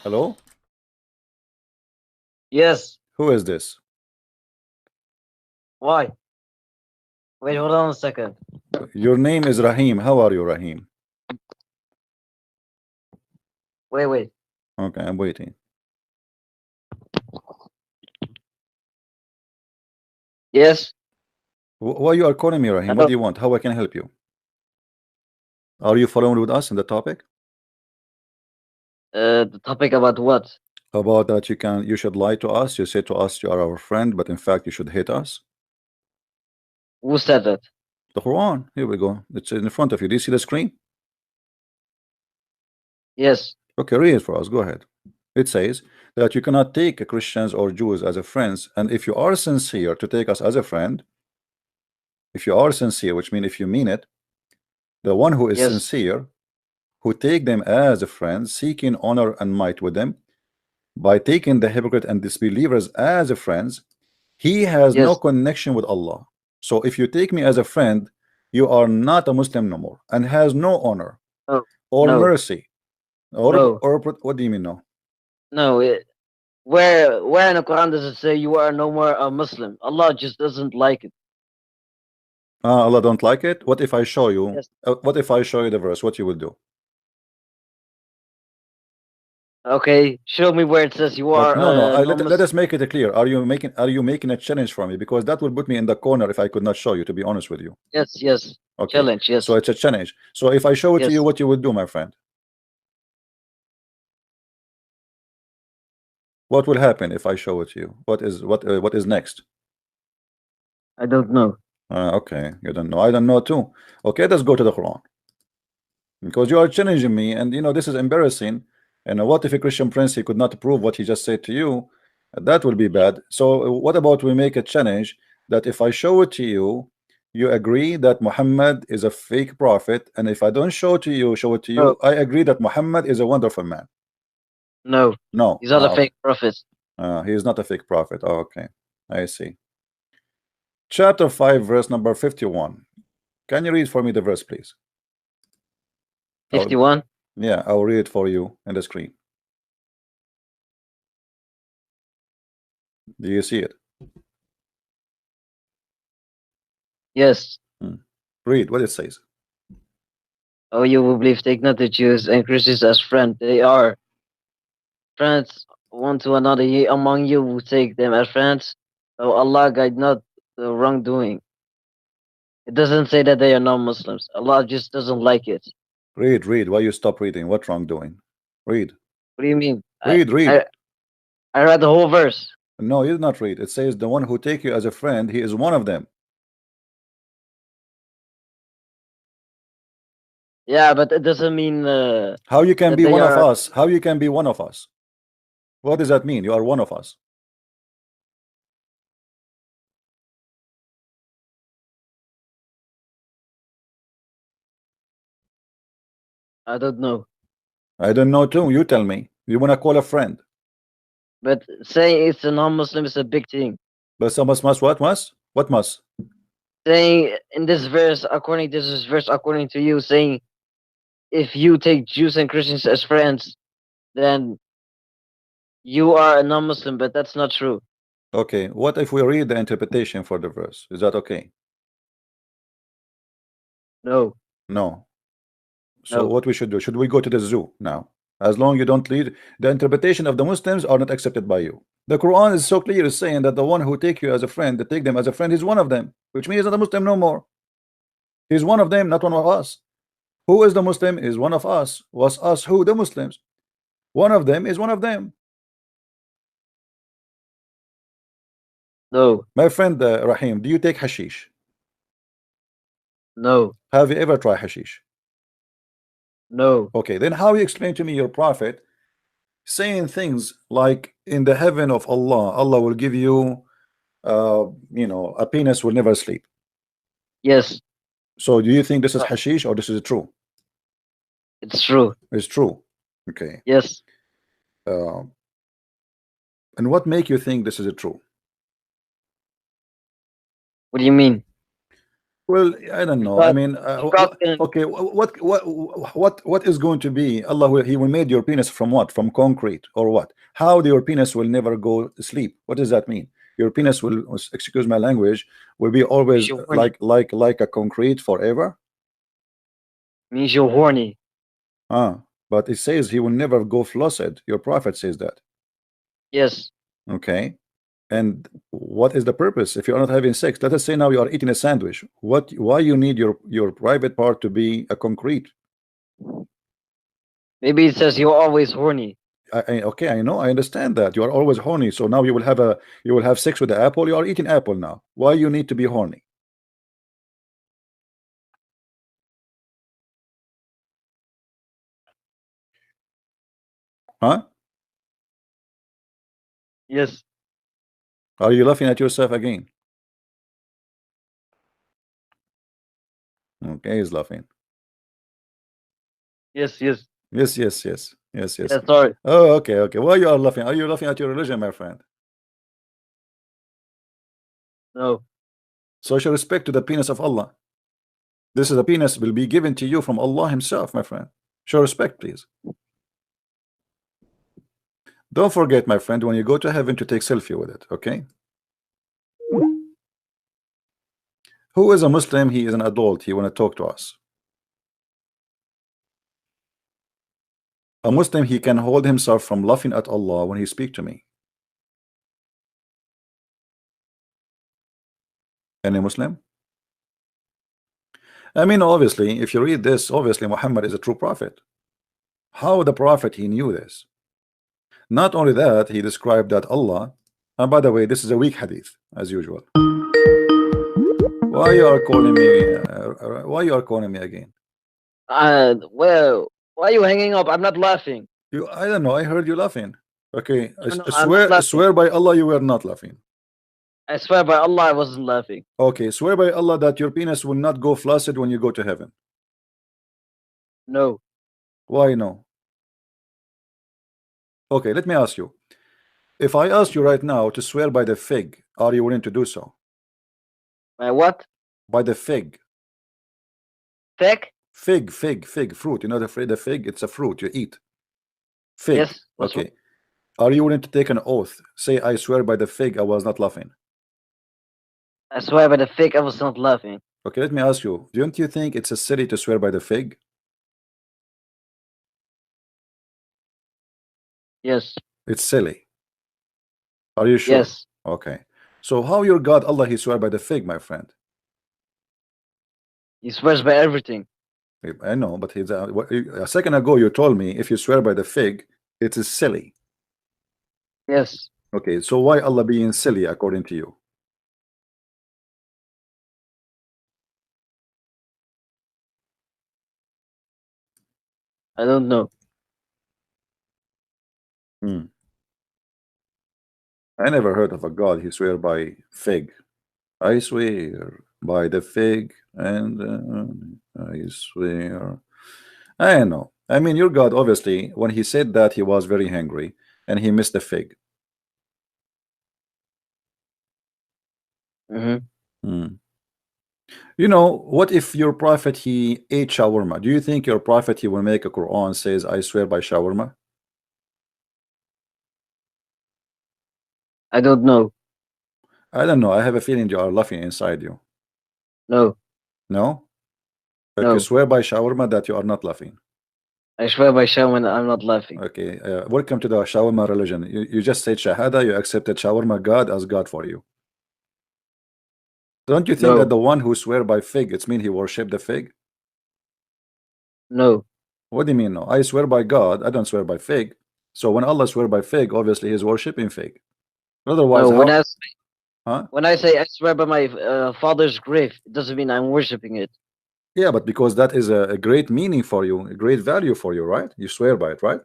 Hello? Yes. Who is this? Why? Wait, hold on a second. Your name is Rahim. How are you, Rahim? Wait. Okay, I'm waiting. Yes. Why you are calling me, Rahim? What Hello. do you want? How I can help you? Are you following with us in the topic? The topic about what? About that you should lie to us. You say to us you are our friend, but in fact you should hate us. Who said that? The Quran. Here we go. It's in front of you. Do you see the screen? Yes. Okay, read it for us. Go ahead. It says that you cannot take Christians or Jews as a friends, and if you are sincere to take us as a friend, if you are sincere, which means if you mean it, the one who is Yes. sincere, who take them as a friend, seeking honor and might with them, by taking the hypocrite and disbelievers as a friends, he has no Yes. connection with Allah. So if you take me as a friend, you are not a Muslim no more and has no honor No. or No. mercy No. or what do you mean no? No. Where in the Quran does it say you are no more a Muslim? Allah just doesn't like it. Allah don't like it. What if I show you? Yes. What if I show you the verse? What you will do? Okay. Show me where it says you Okay, are no. Let non-Muslim. us make it clear. Are you making a challenge for me? Because that will put me in the corner if I could not show you. To be honest with you. Yes. Yes. Okay, Challenge. so Yes. it's a challenge. So if I show it to you, Yes. what you would do, my friend? What will happen if I show it to you? What is next? I don't know. Okay, you don't know. I don't know too. Okay, let's go to the Quran because you are challenging me, and you know this is embarrassing. And what if a Christian Prince he could not prove what he just said to you? That will be bad. So what about we make a challenge that if I show it to you, you agree that Muhammad is a fake prophet, and if I don't show it to No. you, I agree that Muhammad is a wonderful man. No. No, He's not a fake prophet. he is not a fake prophet. Oh, okay, I see. Chapter 5, verse number 51. Can you read for me the verse, please? 51. Yeah, I'll read it for you in the screen. Do you see it? Yes. Read what it says. Oh, you will believe, take not the Jews and Christians as friends. They are friends one to another. Ye among you will take them as friends. So Allah guide not the wrongdoing. It doesn't say that they are non-Muslims. Allah just doesn't like it. Read. Why you stop reading? What wrongdoing? Read. What do you mean? Read. I read the whole verse. No, you did not read. It says the one who take you as a friend, he is one of them. Yeah, but it doesn't mean How you can that be they one of are. us? How you can be one of us? What does that mean? You are one of us. I don't know. I don't know too. You tell me. You want to call a friend? But saying it's a non-Muslim is a big thing. But some must what must? What must? Saying in this verse, according to you, saying if you take Jews and Christians as friends, then you are a non-Muslim, but that's not true. Okay. What if we read the interpretation for the verse? Is that okay? No. No. So No. what we should do? Should we go to the zoo now? As long you don't lead, the interpretation of the Muslims are not accepted by you. The Quran is so clear, is saying that the one who take you as a friend, that take them as a friend, is one of them, which means he's not a Muslim no more. He's one of them, not one of us. Who is the Muslim? Is one of us. Was us who? The Muslims. One of them is one of them. No. My friend Rahim, do you take hashish? No. Have you ever tried hashish? No. Okay, then how you explain to me your prophet saying things like in the heaven of Allah, Allah will give you a penis will never sleep. Yes. So do you think this is hashish or this is true? It's true. It's true. Okay. Yes. And what make you think this is true? What do you mean? Well, I don't know. I But mean, God can. okay, what is going to be? He will made your penis from what? From concrete or what? How your penis will never go to sleep? What does that mean? Your penis will, excuse my language, will be Means always you're horny. like a concrete forever. Means you're horny. But it says he will never go flaccid. Your prophet says that. Yes. Okay. And what is the purpose if you're not having sex? Let us say now you are eating a sandwich. Why you need your private part to be a concrete? Maybe it says you're always horny. Okay, I know, I understand that you are always horny. So now you will have sex with the apple. You are eating apple now. Why you need to be horny? Huh? Yes. Are you laughing at yourself again? Okay, he's laughing. Yes. Yes. Yes. Yes. Sorry. Oh, okay. Why you are laughing? Are you laughing at your religion, my friend? No. So show respect to the penis of Allah. This is a penis will be given to you from Allah himself, my friend. Show respect, please. Don't forget, my friend, when you go to heaven to take selfie with it, okay? Who is a Muslim? He is an adult. He want to talk to us. A Muslim, he can hold himself from laughing at Allah when he speak to me. Any Muslim? I mean, obviously, if you read this, obviously Muhammad is a true prophet. How the prophet he knew this? Not only that, he described that Allah, and by the way, this is a weak hadith, as usual. Why you are calling me? Why you are calling me again? Well, why are you hanging up? I'm not laughing. I don't know. I heard you laughing. Okay, No, I'm not laughing. swear by Allah you were not laughing. I swear by Allah, I wasn't laughing. Okay, swear by Allah that your penis will not go flaccid when you go to heaven. No. Why no? Okay, let me ask you. If I ask you right now to swear by the fig, are you willing to do so? By what? By the fig. Fig? Fig, fruit. You know the fig? It's a fruit you eat. Fig. Yes. Okay. Are you willing to take an oath? Say, I swear by the fig, I was not laughing. I swear by the fig, I was not laughing. Okay, let me ask you. Don't you think it's a silly to swear by the fig? Yes. It's silly. Are you sure? Yes. Okay. So how your God Allah he swear by the fig, my friend? He swears by everything. I know, but a second ago you told me if you swear by the fig, it is silly. Yes. Okay, so why Allah being silly according to you? I don't know. I never heard of a God he swear by fig. I swear by the fig, and I swear. I know. I mean, your God, obviously, when he said that, he was very hungry and he missed the fig. You know, what if your prophet he ate shawarma? Do you think your prophet he will make a Quran says, I swear by shawarma? I don't know. I don't know. I have a feeling you are laughing inside you. No. No? Okay, No. swear by shawarma that you are not laughing. I swear by shawarma I'm not laughing. Okay, welcome to the shawarma religion. You just said shahada, you accepted shawarma God as God for you. Don't you think that the one who swear by fig, it's mean he worship the fig? No. What do you mean no? I swear by God, I don't swear by fig. So when Allah swear by fig, obviously he's worshiping fig. Otherwise, no, when I say I swear by my father's grave, it doesn't mean I'm worshiping it. Yeah, but because that is a great meaning for you, a great value for you, right? You swear by it, right?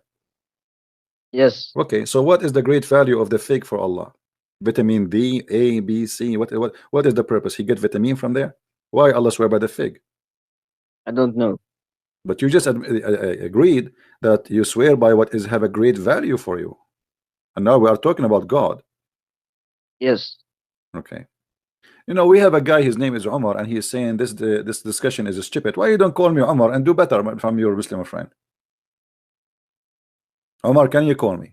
Yes. Okay, so what is the great value of the fig for Allah? Vitamin D, A, B, C. What is the purpose? He get vitamin from there? Why Allah swear by the fig? I don't know. But you just agreed that you swear by what is have a great value for you. And now we are talking about God. Yes. Okay. You know, we have a guy, his name is Omar, and he is saying this discussion is stupid. Why you don't call me Omar and do better from your Muslim friend? Omar, can you call me?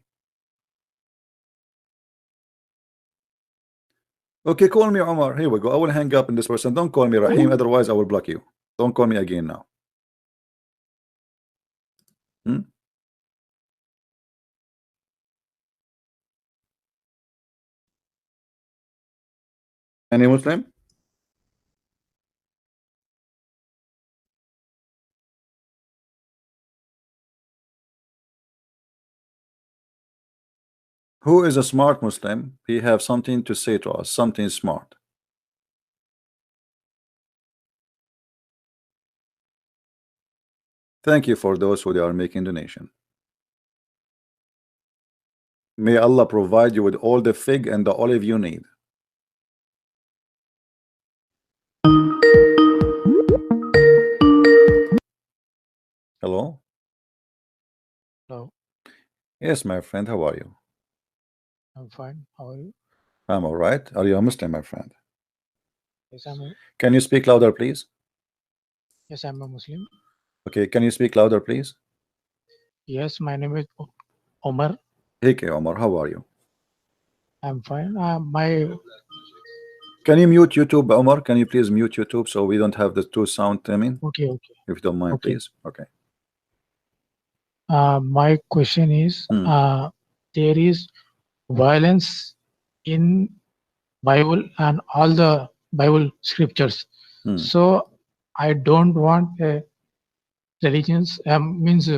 Okay, call me Omar. Here we go. I will hang up in this person. Don't call me Rahim, otherwise I will block you. Don't call me again now. Any Muslim? Who is a smart Muslim? He have something to say to us, something smart. Thank you for those who are making donation. May Allah provide you with all the fig and the olive you need. Hello? Hello. Yes, my friend, how are you? I'm fine. How are you? I'm all right. Are you a Muslim, my friend? Yes, I'm a, Can you speak louder, please? yes, I'm a Muslim. Okay, can you speak louder, please? Yes, my name is Omar. Hey, Omar, how are you? I'm fine. Can you mute YouTube, Omar? Can you please mute YouTube so we don't have the two sound coming? Okay. If you don't mind, Okay. please. Okay. My question is, there is violence in Bible and all the Bible scriptures. So I don't want religions means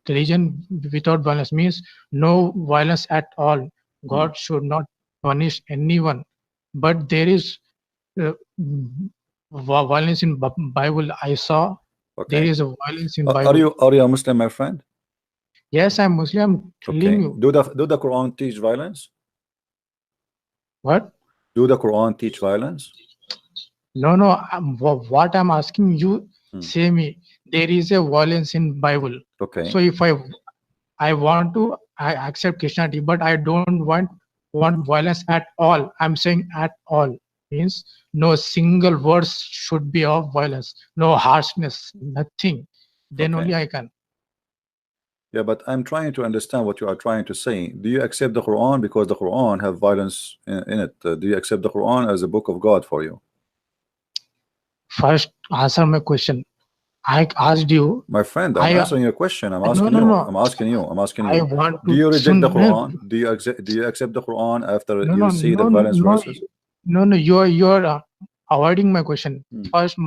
religion without violence means no violence at all. God should not punish anyone, but there is violence in Bible. I saw there is a violence in Bible. Are you a Muslim, my friend? Yes, I'm Muslim. I'm telling you. Do the Quran teach violence? What? Do the Quran teach violence? No. What I'm asking you, say me. There is a violence in Bible. Okay. So if I want to accept Christianity, but I don't want violence at all. I'm saying at all means no single words should be of violence, no harshness, nothing. Then only I can. Yeah, but I'm trying to understand what you are trying to say. Do you accept the Quran because the Quran have violence in it? Do you accept the Quran as a book of God for you? First, answer my question. I asked you. My friend, I'm answering your question. I'm asking you. No. I'm asking you. I want to. Do you reject the Quran? Do you accept the Quran after you see the violence verses? No. You're avoiding my question. First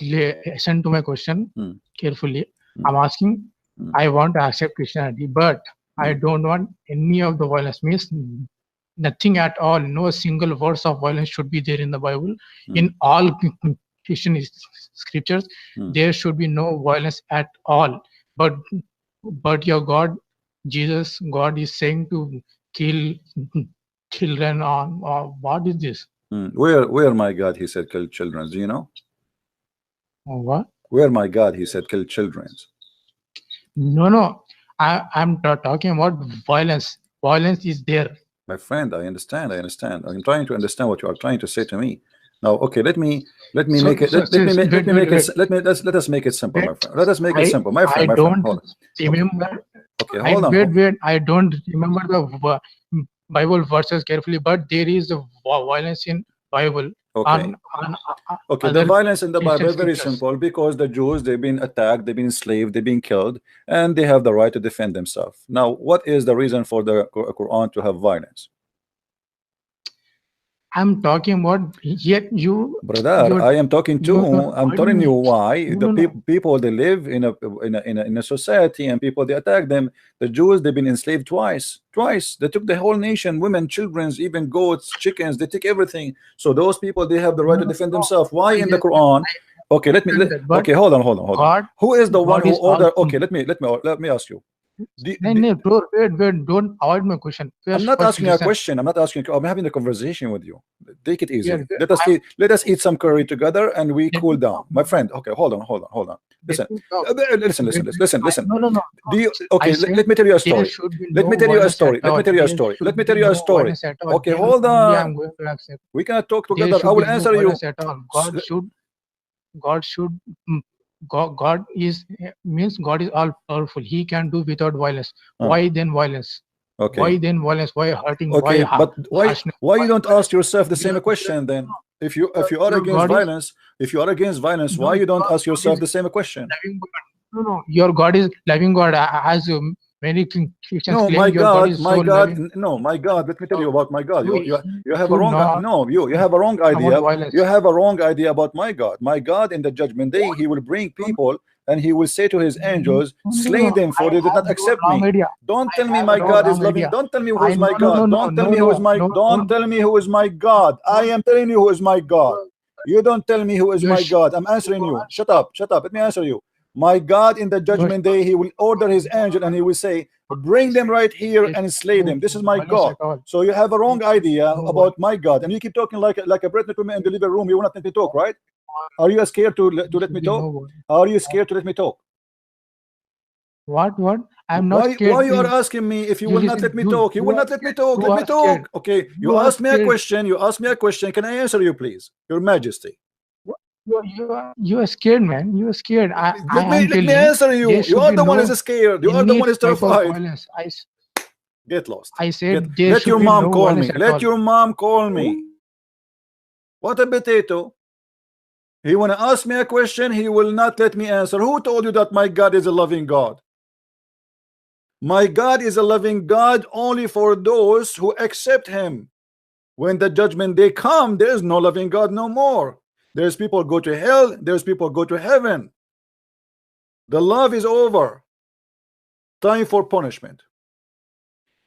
listen to my question carefully. I'm asking. I want to accept Christianity, but I don't want any of the violence. Means nothing at all. No single words of violence should be there in the Bible. In all Christian scriptures, there should be no violence at all. But your God, Jesus, God is saying to kill children on. What is this? Where my God, he said kill children. Do you know? What? Where my God, he said kill children. No. I'm talking about violence. Violence is there. My friend, I understand. I'm trying to understand what you are trying to say to me. Now, okay, let us make it simple, my friend. Let us make it simple, my friend. I don't remember. Okay, hold on. Wait. I don't remember the Bible verses carefully, but there is a violence in Bible. Okay. The violence in the Bible is very simple because the Jews, they've been attacked, they've been enslaved, they've been killed, and they have the right to defend themselves. Now, what is the reason for the Quran to have violence? I'm talking about yet you, brother. I am talking to. I'm telling you why people they live in a society and people they attack them. The Jews they've been enslaved twice. They took the whole nation, women, children, even goats, chickens. They take everything. So those people they have the right to defend themselves. Why in the Quran? Okay, hold on. God, who is the one who ordered? Okay, let me ask you. No, bro, wait, don't avoid my question. I'm not asking you a question. I'm not asking. I'm having a conversation with you. Take it easy. Let us eat some curry together and we cool down, my friend. Okay, hold on. Listen. Listen. No. Okay, let me tell you a story. Let me tell you a story. Okay, hold on. We can talk together. I will answer you. God means God is all powerful. He can do without violence. Why then violence? Okay. Why then violence? Why hurting? Okay, but why you don't ask yourself the same Yeah. question then? If you are against violence, why you don't ask yourself the same question? No. Your God is loving God. As many Christians No, claim, my your God, is my so God, loving. no, my God. Let me tell you about my God. No, You have a should wrong. not No, you have a wrong idea. about violence. You have a wrong idea about my God. My God, in the judgment day, He will bring people and He will say to His angels, slay them, for they did not accept me. Don't tell me my God is loving. Don't tell me who is my God. Don't tell me who is my. Don't tell me who is my God. I am telling you who is my God. You don't tell me who is my God. I'm answering you. Shut up. Let me answer you. My God, in the judgment day, He will order His angel and He will say, bring them right here and slay them. This is my God. So you have a wrong idea about my God, and you keep talking like a pregnant woman in the living room. You will not let me talk, right? Are you scared to let me talk? Are you scared to let me talk? What? I'm not scared. Why you are asking me if you will not let me talk? You will not let me talk. Let me talk. Okay. You asked me a question. Can I answer you, please? Your Majesty. You are scared, man. You are scared. Let me answer you. You are the one who is scared. You are the one who is terrified. Get lost. I said let your mom call me. Let your mom call me. What a potato. He want to ask me a question. He will not let me answer. Who told you that my God is a loving God? My God is a loving God only for those who accept Him. When the judgment day come, there is no loving God no more. There's people go to hell. There's people go to heaven. The love is over. Time for punishment.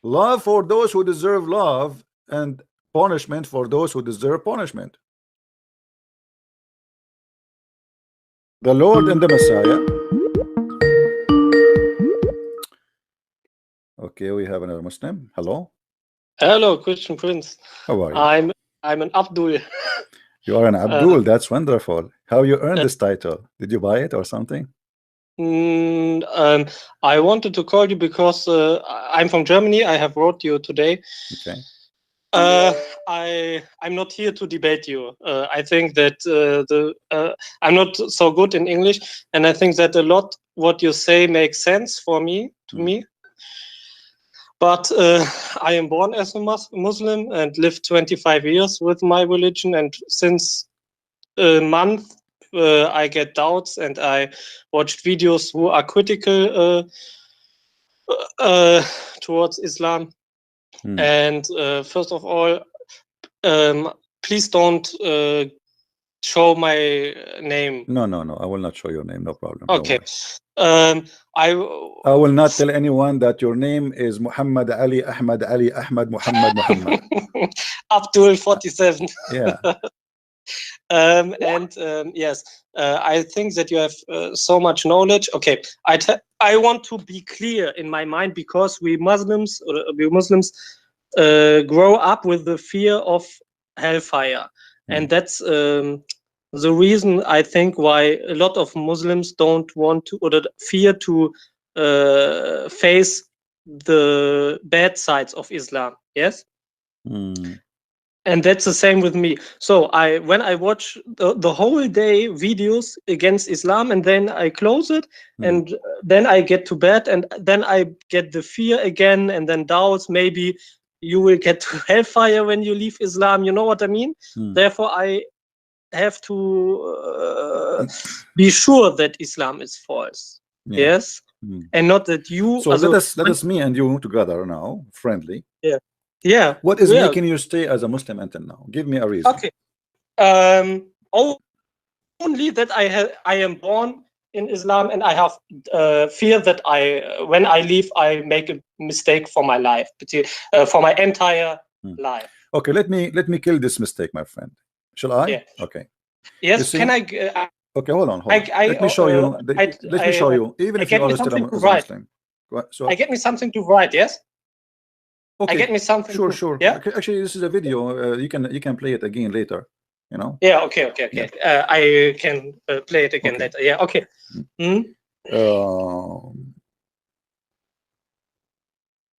Love for those who deserve love, and punishment for those who deserve punishment. The Lord and the Messiah. Okay, we have another Muslim. Hello. Hello, Christian Prince. How are you? I'm an Abdul. You are an Abdul. That's wonderful. How you earned this title? Did you buy it or something? I wanted to call you because I'm from Germany. I have wrote you today. Okay. I'm not here to debate you. I think that I'm not so good in English, and I think that a lot what you say makes sense for me, me. But I am born as a Muslim and lived 25 years with my religion, and since a month I get doubts and I watched videos who are critical towards Islam. And first of all, please don't show my name. No. I will not show your name. No problem. Okay. I will not tell anyone that your name is Muhammad Ali Ahmad Muhammad. Abdul 47. Yeah. Yes, I think that you have so much knowledge. Okay, I want to be clear in my mind, because we Muslims grow up with the fear of hellfire, and that's the reason I think why a lot of Muslims don't want to, or fear to face the bad sides of Islam. Yes. And that's the same with me. So when I watch the whole day videos against Islam, and then I close it, and then I get to bed, and then I get the fear again, and then doubts, maybe you will get to hellfire when you leave Islam. You know what I mean? Therefore, I have to be sure that Islam is false. Yeah. Yes. And not that you. So let us me and you together now, friendly. Yeah. Yeah. What is making you stay as a Muslim until now? Give me a reason. Okay. Only that I am born in Islam, and I have fear that when I leave, I make a mistake for my life, for my entire life. Okay. Let me kill this mistake, my friend. Shall I? Yeah. Okay. Yes. Can I? Okay. Hold on. Let me show you. Let me show you. Even if you are still a Muslim. So I get me something to write. Yes. okay. I get me something. Sure. Yeah. Actually, this is a video. You can play it again later. You know. Yeah. Okay. I can play it again later. Yeah. Okay.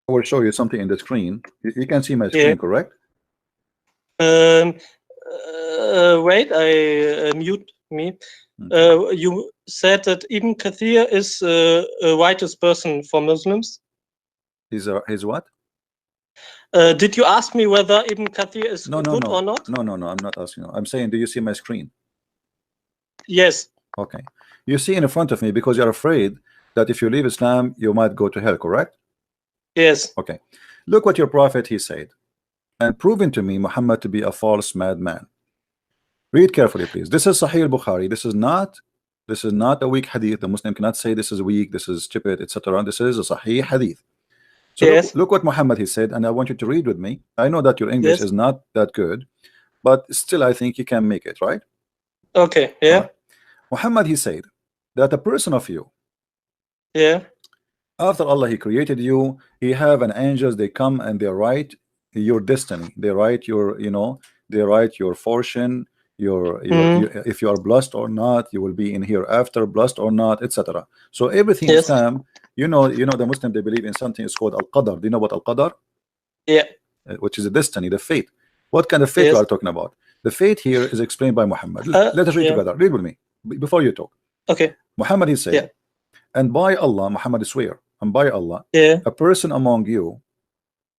I will show you something in the screen. You can see my screen, correct? Wait, I mute me. You said that Ibn Kathir is the righteous person for Muslims. He's what? Did you ask me whether Ibn Kathir is good or not? No. I'm not asking you. I'm saying, do you see my screen? Yes. Okay. You see in front of me because you're afraid that if you leave Islam, you might go to hell, correct? Yes. Okay. Look what your prophet he said, and proven to me Muhammad to be a false madman. Read carefully, please. This is Sahih al-Bukhari. This is not a weak hadith. The Muslim cannot say this is weak, this is stupid, etc. This is a Sahih hadith. So look what Muhammad he said, and I want you to read with me. I know that your English is not that good, but still I think you can make it, right? Okay. Yeah. Right. Muhammad he said that a person of you, after Allah he created you, he have an angels, they come and they write your destiny, they write your, they write your fortune, your if you are blessed or not, you will be in hereafter, blessed or not, etc. So everything Islam, the Muslim, they believe in something is called al-qadar. Do you know what al-qadar? Yeah. Which is the destiny, the fate. What kind of fate you are talking about? The fate here is explained by Muhammad. Let us read together. Read with me before you talk. Okay. Muhammad he said, and by Allah, Muhammad swear, and by Allah, a person among you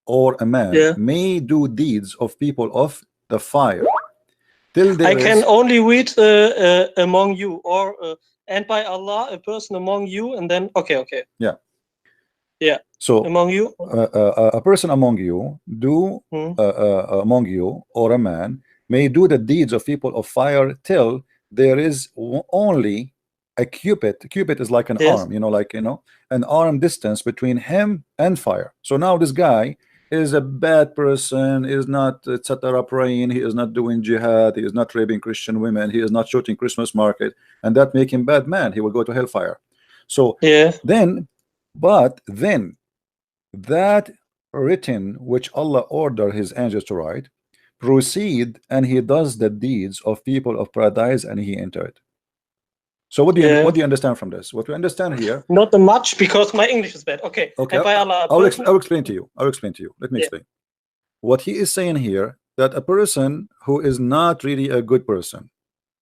or a man may do deeds of people of the fire till there I can only read among you, or and by Allah, a person among you, and then so among you, a person among you do among you or a man may do the deeds of people of fire till there is only a cubit. Cubit is like an arm, an arm distance between him and fire. So now this guy is a bad person, is not etc. praying, he is not doing jihad, he is not raping Christian women, he is not shooting Christmas market, and that make him bad man. He will go to hellfire. So then that written which Allah ordered his angels to write proceed, and he does the deeds of people of paradise, and he entered. So what do you understand from this? What we understand here? Not much, because my English is bad. Okay. Okay. And by Allah, I'll explain to you. Let me explain. What he is saying here, that a person who is not really a good person,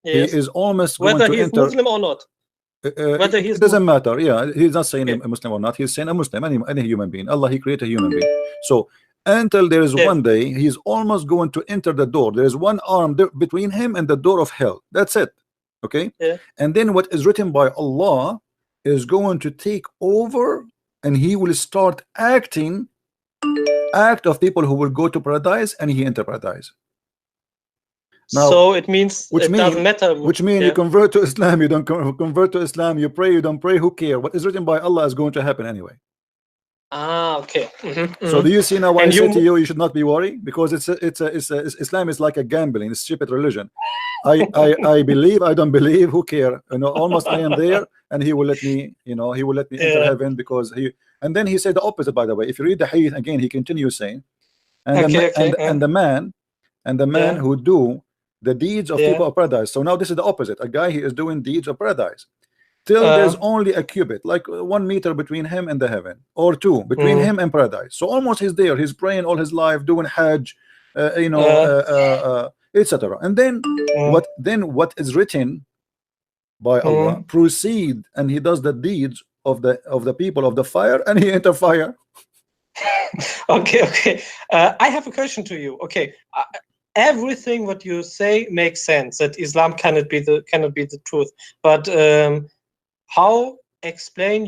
he is almost going whether to he is enter. Muslim or not. Whether It doesn't matter. Yeah, he's not saying a Muslim or not. He's saying a Muslim, any human being. Allah, he created a human being. So until there is one day, he's almost going to enter the door. There is one arm between him and the door of hell. That's it. Okay. And then what is written by Allah is going to take over, and he will start act of people who will go to paradise, and he enter paradise. Now, so it means it doesn't matter. Which means you convert to Islam, you don't convert to Islam, you pray, you don't pray, who cares? What is written by Allah is going to happen anyway. Okay. So do you see now why I say to you should not be worried? Because Islam is like a gambling, it's a stupid religion. I believe, I don't believe, who care? Almost I am there, and he will let me, he will let me enter heaven, because he. And then he said the opposite, by the way. If you read the hadith again, he continues saying, and the man who do the deeds of people of paradise. So now this is the opposite. A guy, he is doing deeds of paradise till there's only a cubit, like 1 meter between him and the heaven, or 2 between him and paradise. So almost he's there. He's praying all his life, doing Hajj, etc. And then what is written by Allah proceed, and he does the deeds of the people of the fire, and he enter fire. Okay. I have a question to you. Okay. Everything what you say makes sense, that Islam cannot be the truth, but how explain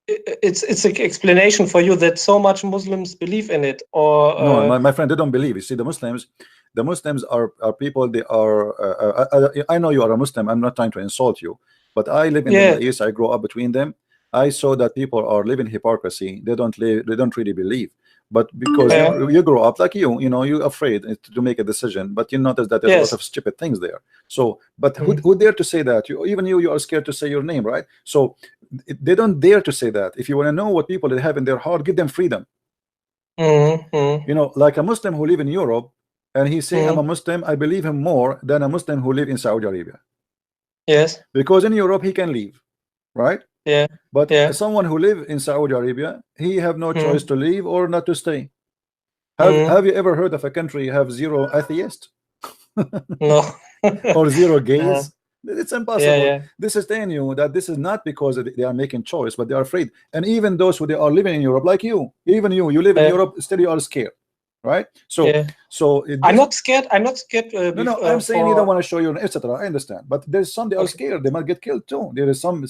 it's an explanation for you that so much Muslims believe in it? Or no, my friend, they don't believe. You see, the Muslims are people. They are I know you are a Muslim, I'm not trying to insult you, but I live in the Middle East. I grow up between them. I saw that people are living hypocrisy. They don't really believe. But because you grow up like you're afraid to make a decision, but you notice that there's a lot of stupid things there. So, but who dare to say that? You are scared to say your name, right? So they don't dare to say that. If you want to know what people they have in their heart, give them freedom. You know, like a Muslim who live in Europe and he say I'm a Muslim, I believe him more than a Muslim who live in Saudi Arabia. Yes. Because in Europe he can leave, right? Yeah. But someone who live in Saudi Arabia, he have no choice to leave or not to stay. Have you ever heard of a country have zero atheists? No. Or zero gays? It's impossible. Yeah. This is telling you that this is not because they are making choice, but they are afraid. And even those who they are living in Europe, like you, even you live in Europe, still you are scared, right? So, I'm not scared. I'm not scared. No, I'm saying you don't want to show your etc. I understand, but there's some they are scared. They might get killed too. There is some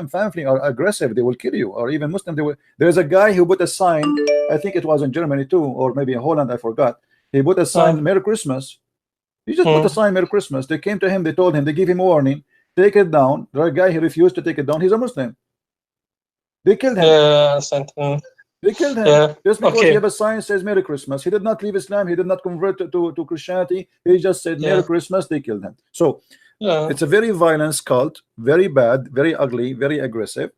family are aggressive. They will kill you, or even Muslim. They will. There's a guy who put a sign. I think it was in Germany too, or maybe in Holland. I forgot. He put a sign, "Merry Christmas." He just put a sign, "Merry Christmas." They came to him. They told him. They give him a warning. Take it down. There a guy he refused to take it down. He's a Muslim. They killed him. They killed him just because he have a sign says Merry Christmas. He did not leave Islam. He did not convert to Christianity. He just said Merry Christmas. They killed him. So it's a very violent cult, very bad, very ugly, very aggressive.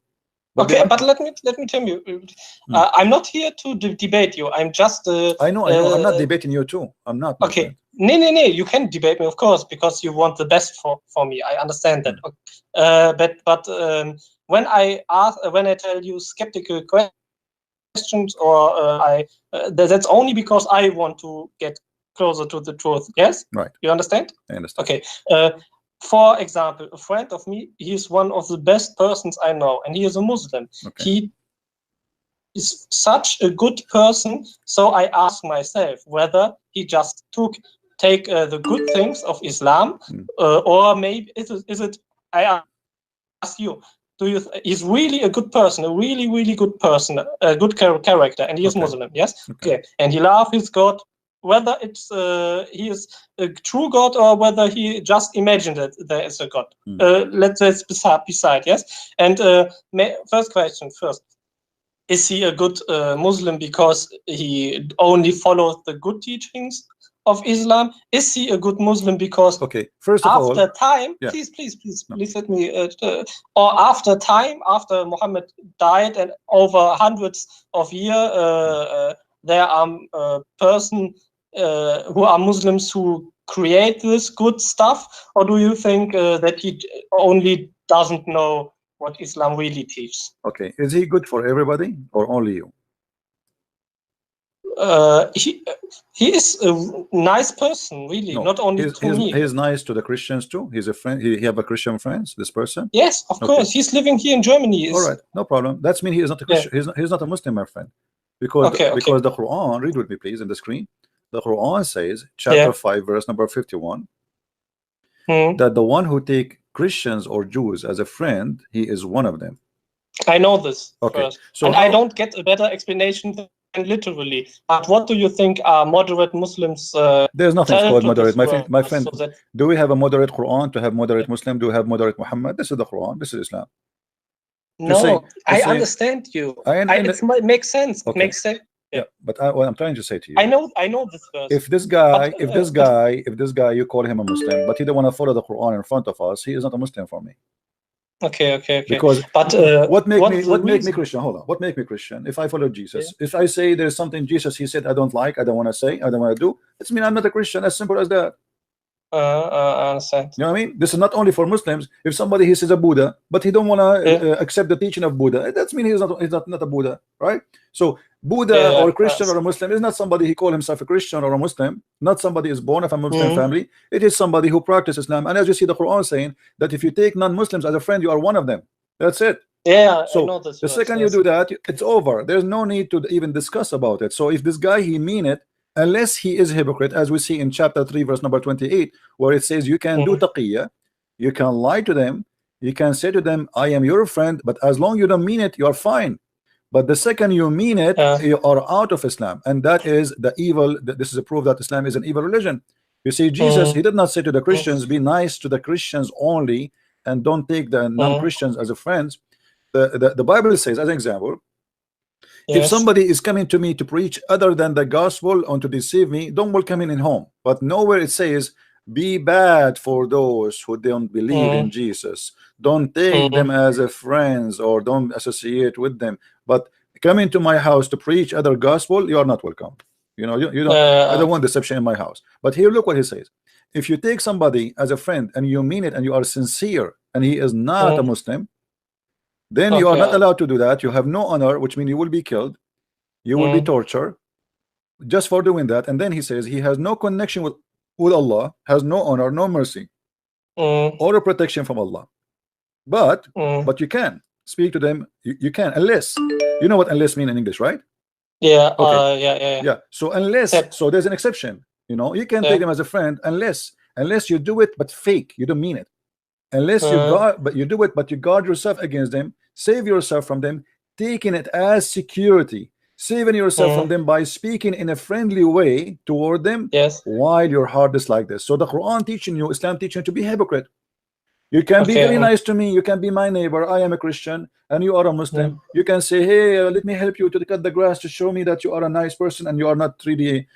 But but let me tell you, I'm not here to debate you. I'm just. I know. I'm not debating you too. I'm not. Okay. No. You can debate me, of course, because you want the best for me. I understand that. But when I tell you skeptical questions, or that's only because I want to get closer to the truth. Yes. Right. You understand? I understand. Okay. For example, a friend of me, he is one of the best persons I know, and he is a Muslim. Okay. He is such a good person, so I ask myself whether he just take the good things of Islam, or maybe is it? I ask you, he's really a good person, a really good person, a good character, and he is Muslim, yes? Okay. And he loves his God. Whether it's he is a true God or whether he just imagined that there is a God. Let's say it's beside, yes? And first question first. Is he a good Muslim because he only follows the good teachings of Islam? Is he a good Muslim because first of all, after time, please let me, or after time, after Muhammad died and over hundreds of years, there are who are Muslims who create this good stuff, or do you think that he only doesn't know what Islam really teaches? Okay, is he good for everybody or only you? He is a nice person, really, not only to me. He's nice to the Christians too. He's a friend. He have a Christian friends. This person. Yes, of course. He's living here in Germany. All right, no problem. That's mean he is not a Christian. He's not a Muslim, my friend. Because the Quran, read with me please in the screen. The Quran says, chapter 5, verse number 51, that the one who take Christians or Jews as a friend, he is one of them. I know this. Okay. First. So and I don't get a better explanation than literally. But what do you think are moderate Muslims? There's nothing called moderate. My friend, so do we have a moderate Quran to have moderate Muslim? Do we have moderate Muhammad? This is the Quran. This is Islam. No, I understand you. It makes sense. It makes sense. Yeah, but what I'm trying to say to you, I know this verse. If this guy, you call him a Muslim, but he don't want to follow the Quran in front of us, he is not a Muslim for me. Okay. Because what make me Christian? Hold on. What make me Christian? If I follow Jesus, if I say there's something Jesus he said I don't like, I don't want to say, I don't want to do, it's mean I'm not a Christian. As simple as that. I understand. You know what I mean? This is not only for Muslims. If somebody he says a Buddha, but he don't want to accept the teaching of Buddha, that's mean he's not a Buddha, right? So Buddha or Christian or a Muslim is not somebody he call himself a Christian or a Muslim. Not somebody is born of a Muslim family. It is somebody who practices Islam. And as you see the Quran saying that if you take non-Muslims as a friend, you are one of them. That's it. Yeah. So I know this the second you do that, it's over. There's no need to even discuss about it. So if this guy he mean it, unless he is a hypocrite, as we see in chapter 3 verse number 28, where it says you can do taqiyya, you can lie to them, you can say to them I am your friend, but as long you don't mean it, you're fine. But the second you mean it, you are out of Islam, and that is the evil. This is a proof that Islam is an evil religion. You see, Jesus he did not say to the Christians be nice to the Christians only and don't take the non-Christians as a friends. The Bible says, as an example, if somebody is coming to me to preach other than the gospel or to deceive me, don't welcome him in home. But nowhere it says Be bad for those who don't believe in Jesus. Don't take them as a friends, or don't associate with them. But come into my house to preach other gospel, you are not welcome. You know, you don't. I don't want deception in my house. But here, look what he says. If you take somebody as a friend and you mean it and you are sincere, and he is not a Muslim, then you are not allowed to do that. You have no honor, which means you will be killed. You will be tortured just for doing that. And then he says he has no connection with Allah, has no honor, no mercy, or a protection from Allah. But you can speak to them. You can, unless, you know what unless mean in English, right? Yeah. Okay. Yeah. So unless, so there's an exception. You know, you can take them as a friend unless you do it but fake. You don't mean it. Unless you guard, but you do it, but you guard yourself against them, save yourself from them, taking it as security, saving yourself from them by speaking in a friendly way toward them, while your heart is like this. So the Quran teaching you, Islam teaching you to be hypocrite. You can be very nice to me, you can be my neighbor, I am a Christian and you are a Muslim. You can say, hey, let me help you to cut the grass to show me that you are a nice person and you are not really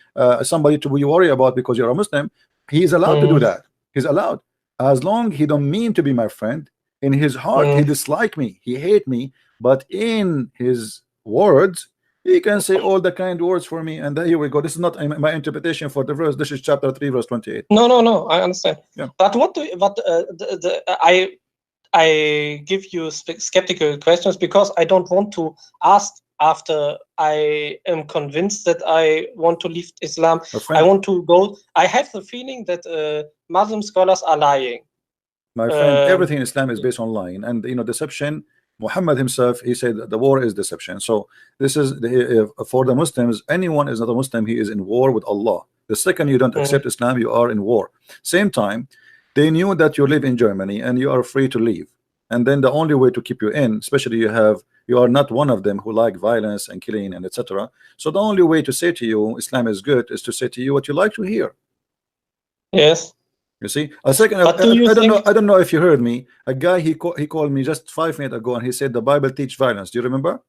somebody to be worried about because you're a Muslim. He's allowed to do that. He's allowed, as long he don't mean to be my friend. In his heart he dislike me, he hate me, but in his words he can say all the kind words for me. And here we go. This is not my interpretation for the verse. This is chapter 3 verse 28. No, I understand. Yeah. But I give you skeptical questions because I don't want to ask after I am convinced that I want to leave Islam. I want to go. I have the feeling that Muslim scholars are lying. My friend, everything in Islam is based on lying, and you know, deception. Muhammad himself, he said that the war is deception. So this is for the Muslims. Anyone is not a Muslim, he is in war with Allah. The second you don't accept Islam, you are in war. Same time, they knew that you live in Germany and you are free to leave. And then the only way to keep you in, especially you are not one of them who like violence and killing and etc. So the only way to say to you Islam is good is to say to you what you like to hear. Yes. You see, a second. I don't know if you heard me. A guy he called me just 5 minutes ago, and he said the Bible teach violence. Do you remember?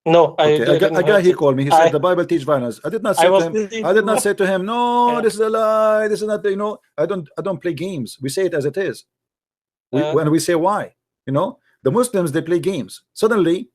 No, okay. A guy he called me. He said the Bible teach violence. I did not say to him. I did not say to him, no, this is a lie. This is not. You know, I don't play games. We say it as it is. When we say why, you know, the Muslims, they play games. Suddenly,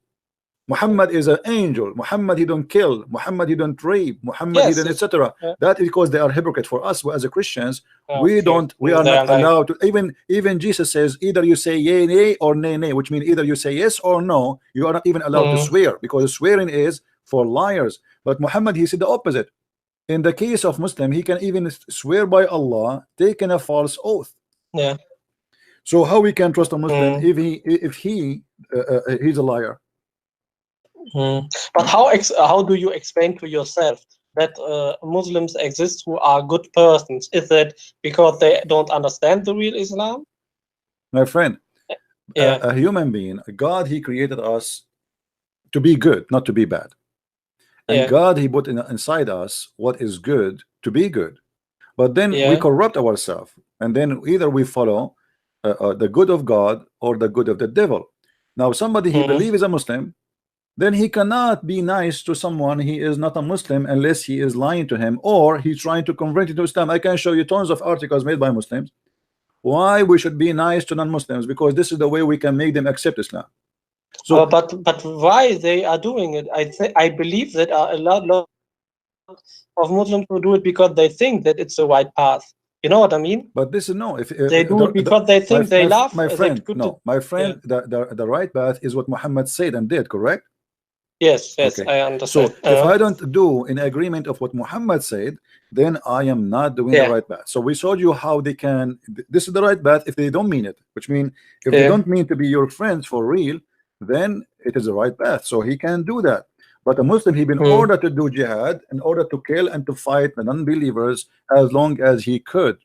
Muhammad is an angel. Muhammad, he don't kill. Muhammad, he don't rape. Muhammad, he don't etc. That is because they are hypocrite. For us as a Christians, we are not allowed to. Even Jesus says either you say yea, nay, or nay, nay, which means either you say yes or no. You are not even allowed to swear, because swearing is for liars. But Muhammad, he said the opposite. In the case of Muslim, he can even swear by Allah, taking a false oath. Yeah. So how we can trust a Muslim if he's a liar? But how do you explain to yourself that Muslims exist who are good persons? Is that because they don't understand the real Islam? My friend, a human being, God, he created us to be good, not to be bad. And God, he put inside us what is good to be good. But then we corrupt ourselves, and then either we follow the good of God or the good of the devil. Now somebody he believes is a Muslim, then he cannot be nice to someone he is not a Muslim unless he is lying to him or he's trying to convert into Islam. I can show you tons of articles made by Muslims why we should be nice to non-Muslims, because this is the way we can make them accept Islam. So but why they are doing it, I believe that a lot of Muslims who do it because they think that it's the right path. You know what I mean? But this is no. If they do it because they think they love. My friend, no, my friend. The right path is what Muhammad said and did. Correct? Yes, okay. I understand. So if I don't do in agreement of what Muhammad said, then I am not doing the right path. So we showed you how they can. This is the right path if they don't mean it. Which means if they don't mean to be your friends for real, then it is the right path. So he can do that. But a Muslim, he been ordered to do jihad, in order to kill and to fight the non-believers as long as he could.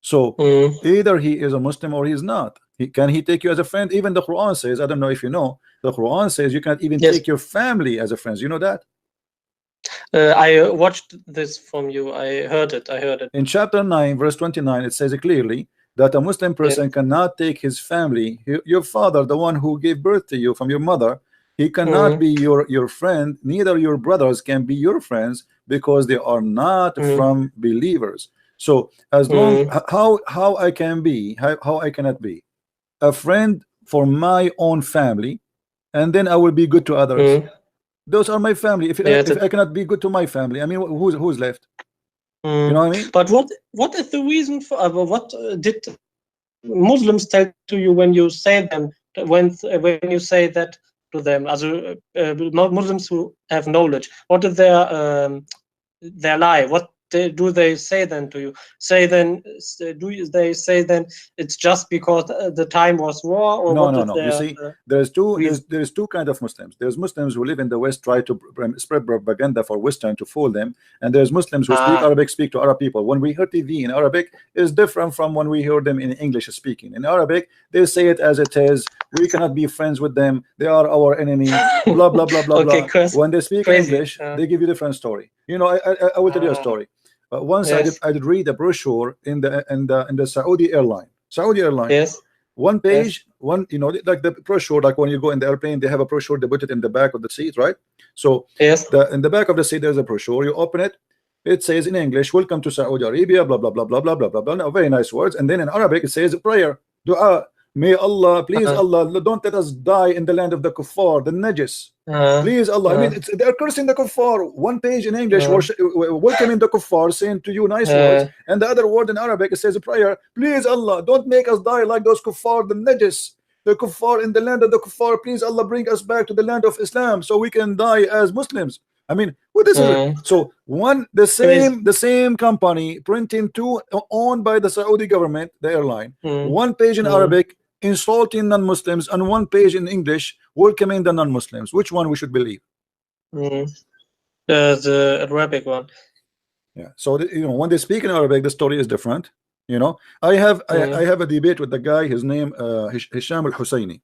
So either he is a Muslim or he's not. Can he take you as a friend? Even the Quran says, I don't know if you know, the Quran says you can't even take your family as a friend. You know that? I watched this from you. I heard it. In chapter 9 verse 29, it says clearly that a Muslim person cannot take his family, your father, the one who gave birth to you from your mother, he cannot be your friend. Neither your brothers can be your friends, because they are not from believers. So as long how I can be, how I cannot be a friend for my own family, and then I will be good to others. Those are my family. If I cannot be good to my family, I mean, who's left? You know what I mean? But what is the reason for what did Muslims tell to you when you say them, when you say that to them, as Muslims who have knowledge? What is their lie? What do they say then to you? Do they say then it's just because the time was war? Or no. You see, there's two kinds of Muslims. There's Muslims who live in the West, try to spread propaganda for Western to fool them, and there's Muslims who speak Arabic, speak to Arab people. When we hear TV in Arabic, is different from when we hear them in English speaking. In Arabic, they say it as it is. We cannot be friends with them. They are our enemy. Blah blah blah blah blah. When they speak English, they give you a different story. You know, I will tell you a story. Once I did read a brochure in the Saudi airline. Yes. One page, you know, like the brochure, like when you go in the airplane, they have a brochure, they put it in the back of the seat, right? So in the back of the seat, there's a brochure. You open it, it says in English, "Welcome to Saudi Arabia," blah blah blah blah blah blah blah blah. Now, very nice words. And then in Arabic, it says a prayer, dua. May Allah, please Allah, don't let us die in the land of the kuffar, the najis. Please Allah. I mean, they're cursing the kuffar. One page in English, welcoming the kuffar, saying to you nice words, and the other word in Arabic, it says a prayer. Please Allah, don't make us die like those kuffar, the najis, the kuffar in the land of the kuffar. Please Allah, bring us back to the land of Islam so we can die as Muslims. I mean, what is it? So the same company printing two, owned by the Saudi government, the airline. One page in Arabic insulting non-Muslims, and one page in English welcoming the non-Muslims. Which one we should believe? The Arabic one. Yeah. So you know, when they speak in Arabic, the story is different. You know, I have a debate with the guy. His name Hisham al-Husseini.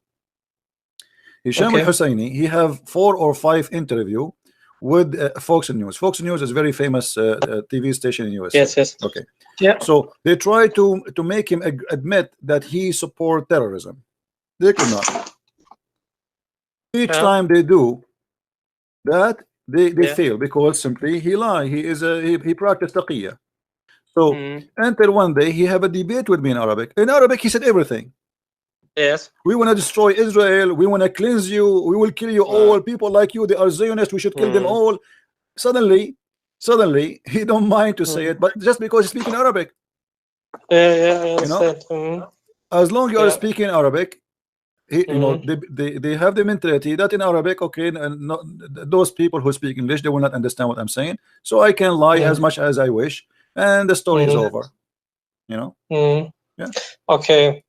Hisham al-Husseini. He have 4 or 5 interview with Fox News. Fox News is a very famous TV station in US. Yes. Okay. Yeah. So they try to make him admit that he support terrorism. They could not. Each time they do that, they fail, because simply he lie. He practiced taqiyya. So until one day he have a debate with me in Arabic. In Arabic he said everything. Yes. We want to destroy Israel. We want to cleanse you. We will kill you all. People like you, they are Zionists. We should kill them all. Suddenly, he don't mind to say it, but just because he's speaking Arabic. Yeah. You know, as long as you are speaking Arabic, you know, they have the mentality that in Arabic, okay, and those people who speak English, they will not understand what I'm saying. So I can lie as much as I wish, and the story is over. You know. Yeah. Okay.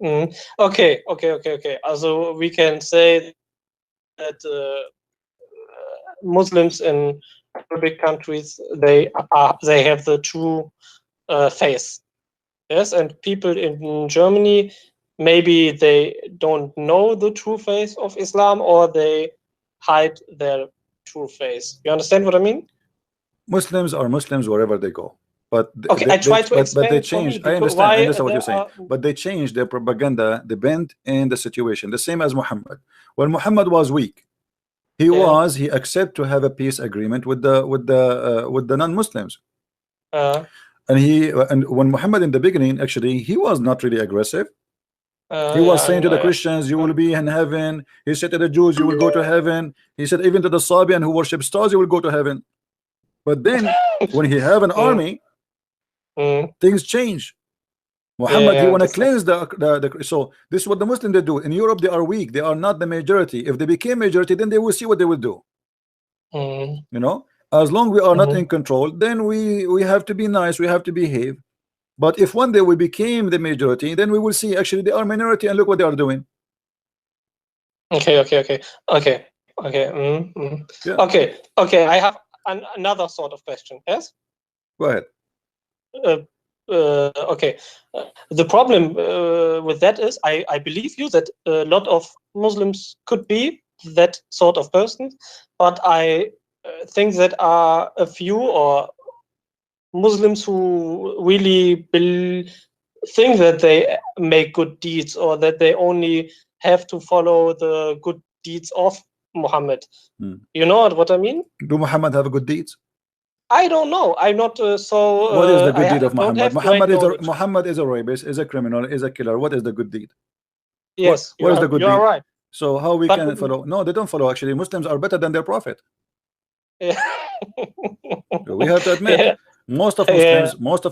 Also, we can say that Muslims in Arabic countries, they have the true face. Yes, and people in Germany, maybe they don't know the true face of Islam, or they hide their true face. You understand what I mean? Muslims are Muslims wherever they go. But they change. I understand what you're saying. But they changed their propaganda, the bent in the situation. The same as Muhammad. When Muhammad was weak, he accepted to have a peace agreement with the non-Muslims. And when Muhammad in the beginning, actually, he was not really aggressive. He was saying to the Christians, you will be in heaven. He said to the Jews, you will go to heaven. He said even to the Sabian who worship stars, you will go to heaven. But then when he have an army, things change. Muhammad, he want to cleanse the so this is what the Muslims they do. In Europe, they are weak. They are not the majority. If they became majority, then they will see what they will do. You know, as long we are not in control, then we have to be nice. We have to behave. But if one day we became the majority, then we will see actually they are minority, and look what they are doing. Okay. Okay. I have another sort of question. Yes. Go ahead. Okay. The problem with that is, I believe you that a lot of Muslims could be that sort of person, but I think that are a few or Muslims who really think that they make good deeds, or that they only have to follow the good deeds of Muhammad. You know what I mean? Do Muhammad have good deeds? I don't know. I'm not so. What is the good deed of don't Muhammad? have great knowledge. Muhammad is a rapist, is a criminal, is a killer. What is the good deed? Yes, what is the good you are deed? right. So how we But can follow? No, they don't follow. Actually, Muslims are better than their prophet. Yeah. We have to admit, Yeah. most of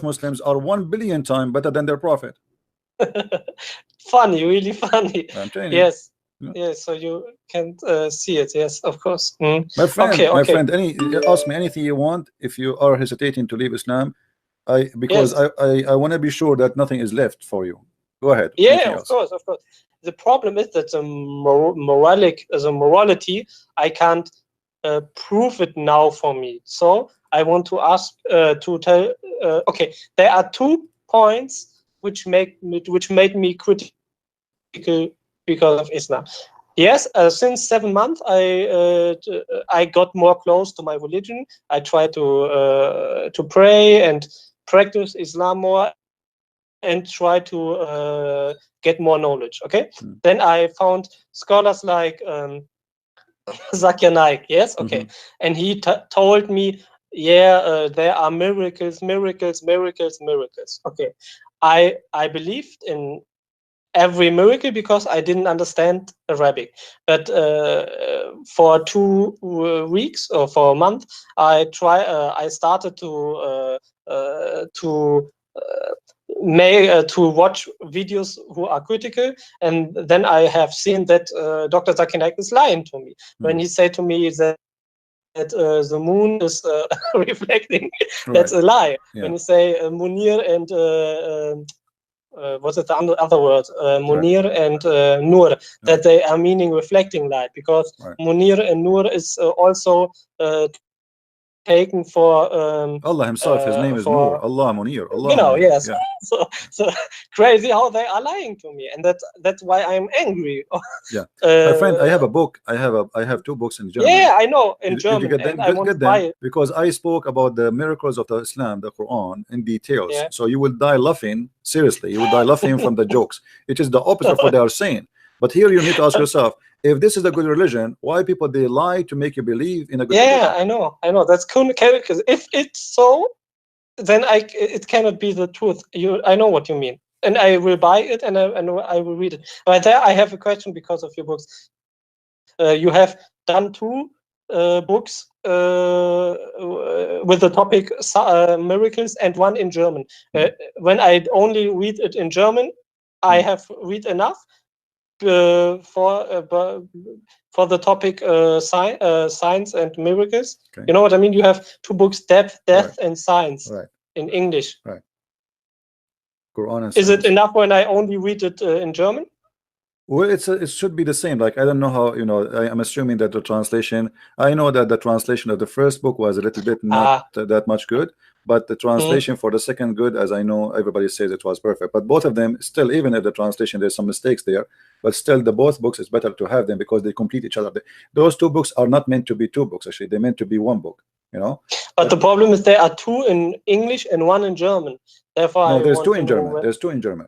Muslims are 1 billion times better than their prophet. Funny, really funny. I'm telling you. Yes. Yes, so you can see it. Yes, of course. My friend, okay. my friend, ask me anything you want. If you are hesitating to leave Islam, because Yes. I want to be sure that nothing is left for you. Go ahead. Yeah, of course. The problem is that the morality, I can't prove it now for me. So I want to ask to tell. Okay, there are 2 points which made me critical because of Islam. Yes, since 7 months, I got more close to my religion. I try to pray and practice Islam more, and try to get more knowledge. Okay, then I found scholars like Zakir. Yes, okay, and he told me, yeah, there are miracles. Okay, I believed in every miracle because I didn't understand Arabic. But for 2 weeks or for a month, I started to watch videos who are critical, and then I have seen that Dr. Zakir is lying to me when he said to me that the moon is reflecting. That's a lie. Yeah. When you say Munir and what's it, the other word? Munir and Nur, that they are meaning reflecting light, because Munir and Nur is also taken for Allah himself. His name is Nur. Allah Munir. Allah. You know, Munir. yes. Yeah. So crazy how they are lying to me, and that's why I'm angry. Yeah, my friend, I have a book. I have 2 books in German. Yeah, I know, in German. Did you get them? I want to buy it because I spoke about the miracles of the Islam, the Quran, in details. Yeah. So you will die laughing. Seriously, you will die laughing from the jokes. It is the opposite of what they are saying. But here you need to ask yourself, if this is a good religion, why people they lie to make you believe in a good religion? Yeah, I know. That's cool. Because if it's so, then it cannot be the truth. I know what you mean, and I will buy it, and I will read it. But there, I have a question because of your books. You have done 2 books with the topic miracles, and 1 in German. When I only read it in German, I have read enough for the topic science and miracles. Okay. You know what I mean? You have 2 books, death and science, in English. Right. Quran and Is science. it enough when I only read it in German? Well, it should be the same. Like, I don't know how, I'm assuming that the translation, I know that the translation of the first book was a little bit not that much good, but the translation for the second good, as I know, everybody says it was perfect. But both of them still, even if the translation, there's some mistakes there, but still both books is better to have them because they complete each other. Those 2 books are not meant to be 2 books, actually. They're meant to be 1 book, But the problem is there are 2 in English and 1 in German. Therefore, no, there's 2 in German. There's 2 in German.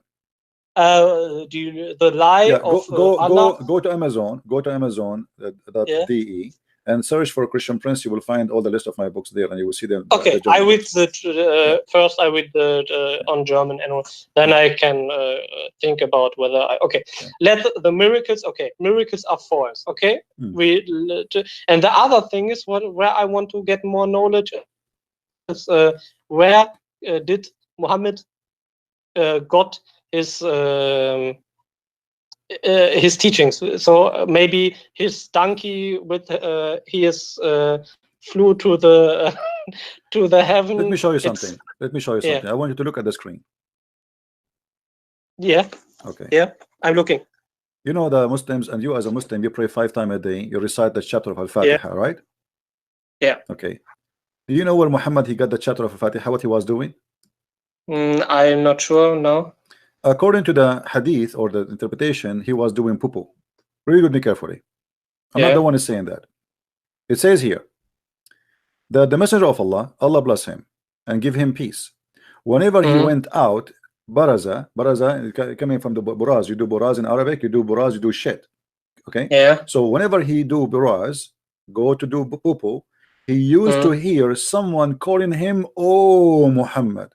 The lie of Allah. Go to Amazon. Go to Amazon.de and search for Christian Prince. You will find all the list of my books there, and you will see them. Okay, I read first. I read on German, and then I can think about whether let the miracles. Okay, miracles are false. Okay, and the other thing is where I want to get more knowledge is where did Muhammad got his teachings. So maybe his donkey with flew to the to the heaven. Let me show you something. I want you to look at the screen. Yeah. Okay. Yeah, I'm looking. You know, the Muslims, and you as a Muslim, you pray 5 times a day. You recite the chapter of Al-Fatiha, right? Yeah. Okay. Do you know where Muhammad he got the chapter of Al-Fatiha? What he was doing? I'm not sure. No. According to the hadith or the interpretation, he was doing poo-poo. Read me carefully. I'm not the one who is saying that. It says here that the messenger of Allah, Allah bless him and give him peace, whenever he went out, baraza coming from the buraz, you do buraz in Arabic, you do buraz, you do shit. Okay. Yeah. So whenever he do buraz, go to do poo-poo, he used to hear someone calling him, "Oh Muhammad."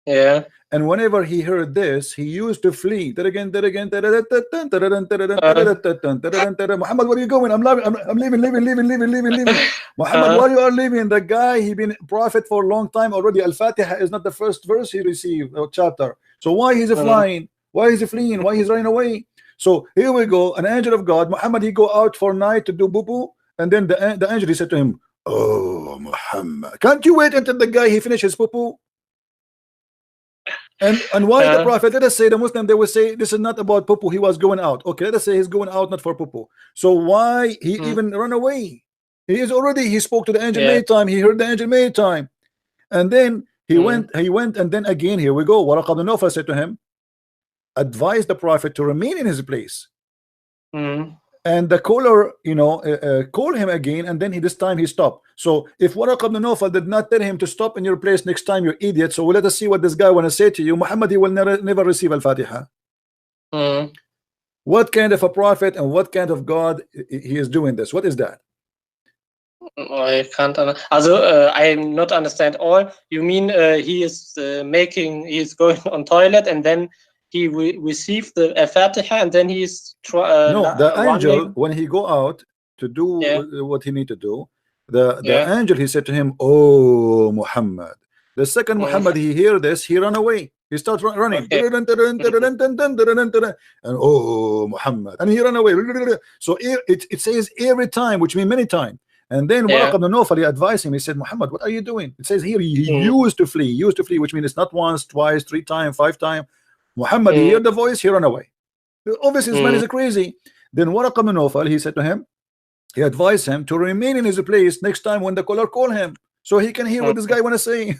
Yeah. And whenever he heard this, he used to flee. Muhammad, where are you going? I'm leaving. Muhammad, why you are leaving? The guy, he been prophet for a long time already. Al-Fatiha is not the first verse he received or chapter. So why he's flying? Why is he fleeing? Why he's running away? So here we go. An angel of God, Muhammad, he go out for night to do boo-boo, and then the angel, he said to him, "Oh Muhammad, can't you wait until the guy he finishes poo-poo?" And why the prophet, let us say the Muslim, they will say this is not about poo-poo, he was going out. Okay, let us say he's going out not for poo-poo. So why he even run away? He spoke to the angel many time, he heard the angel many time, and then he went, and then again, here we go. Waraq ibn Nawfal said to him, advise the prophet to remain in his place. And the caller, call him again, and then this time he stopped. So if Waraq ibn Nawfal did not tell him to stop in your place next time, you idiot. So let us see what this guy want to say to you. Muhammad, he will never receive Al-Fatiha. What kind of a prophet and what kind of God he is doing this? What is that? I can't I not understand all. You mean he is going on toilet and then he received the Fatiha and then he's no, the angel, when he go out to do what he need to do, the angel, he said to him, "Oh Muhammad." The second Muhammad he hear this, he run away. He starts running, and "Oh Muhammad," and he run away. So it says every time, which means many times. And then Waraq ibn Nawfal, he advised him. He said, "Muhammad, what are you doing?" It says here he used to flee, which means it's not once, twice, 3 times, 5 times. Muhammad, he heard the voice, he ran away. Obviously, this man is crazy. Then Waraq ibn Nawfal, he said to him, he advised him to remain in his place next time when the caller call him, so he can hear what this guy want to say.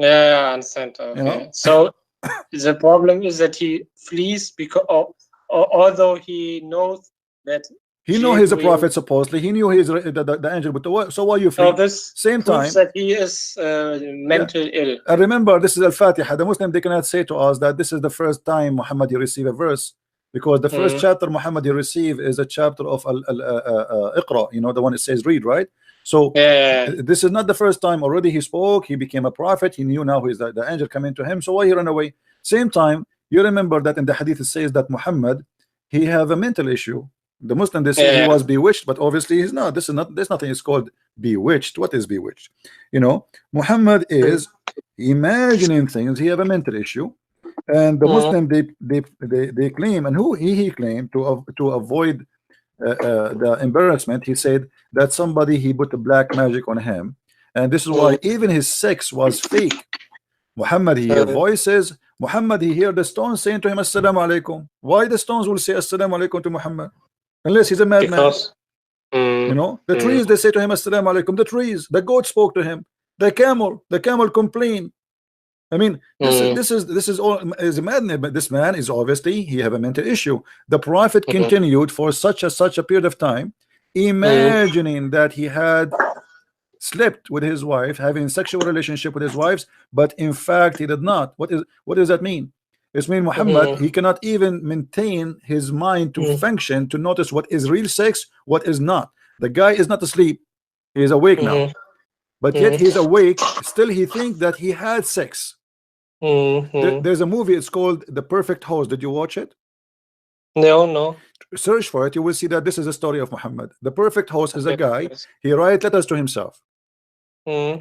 I understand. Okay. So the problem is that he flees because, although he knows that. He knew he's a prophet, supposedly. He knew he's the angel, but so why you flee? So this same time that he is mentally ill. And remember, this is Al-Fatiha. The Muslim, they cannot say to us that this is the first time Muhammad received a verse, because the first chapter Muhammad received is a chapter of Iqra, the one that says read, right? So this is not the first time. Already he spoke, he became a prophet, he knew now he's the angel coming to him, so why he ran away? Same time, you remember that in the hadith it says that Muhammad, he have a mental issue. The Muslim, they say he was bewitched, but obviously he's not. There's nothing is called bewitched. What is bewitched? Muhammad is imagining things. He have a mental issue, and the Muslim, they claim, and who he claimed to avoid the embarrassment. He said that somebody, he put a black magic on him, and this is why even his sex was fake. Muhammad, he hear voices. Muhammad, he hear the stones saying to him assalamu alaikum. Why the stones will say assalamu alaikum to Muhammad? Unless he's a madman. The trees, they say to him assalamu alaikum. The trees, the goat spoke to him. The camel complained. I mean, this is all is a madman. But this man is obviously, he have a mental issue. The prophet continued for such a period of time, imagining that he had slept with his wife, having sexual relationship with his wives, but in fact he did not. What does that mean? It means Muhammad, he cannot even maintain his mind to function, to notice what is real sex, what is not. The guy is not asleep, he is awake now, but yet he's awake, still he thinks that he had sex. There's a movie, it's called The Perfect Host. Did you watch it? No. Search for it, you will see that this is a story of Muhammad. The Perfect Host is a guy, he writes letters to himself. He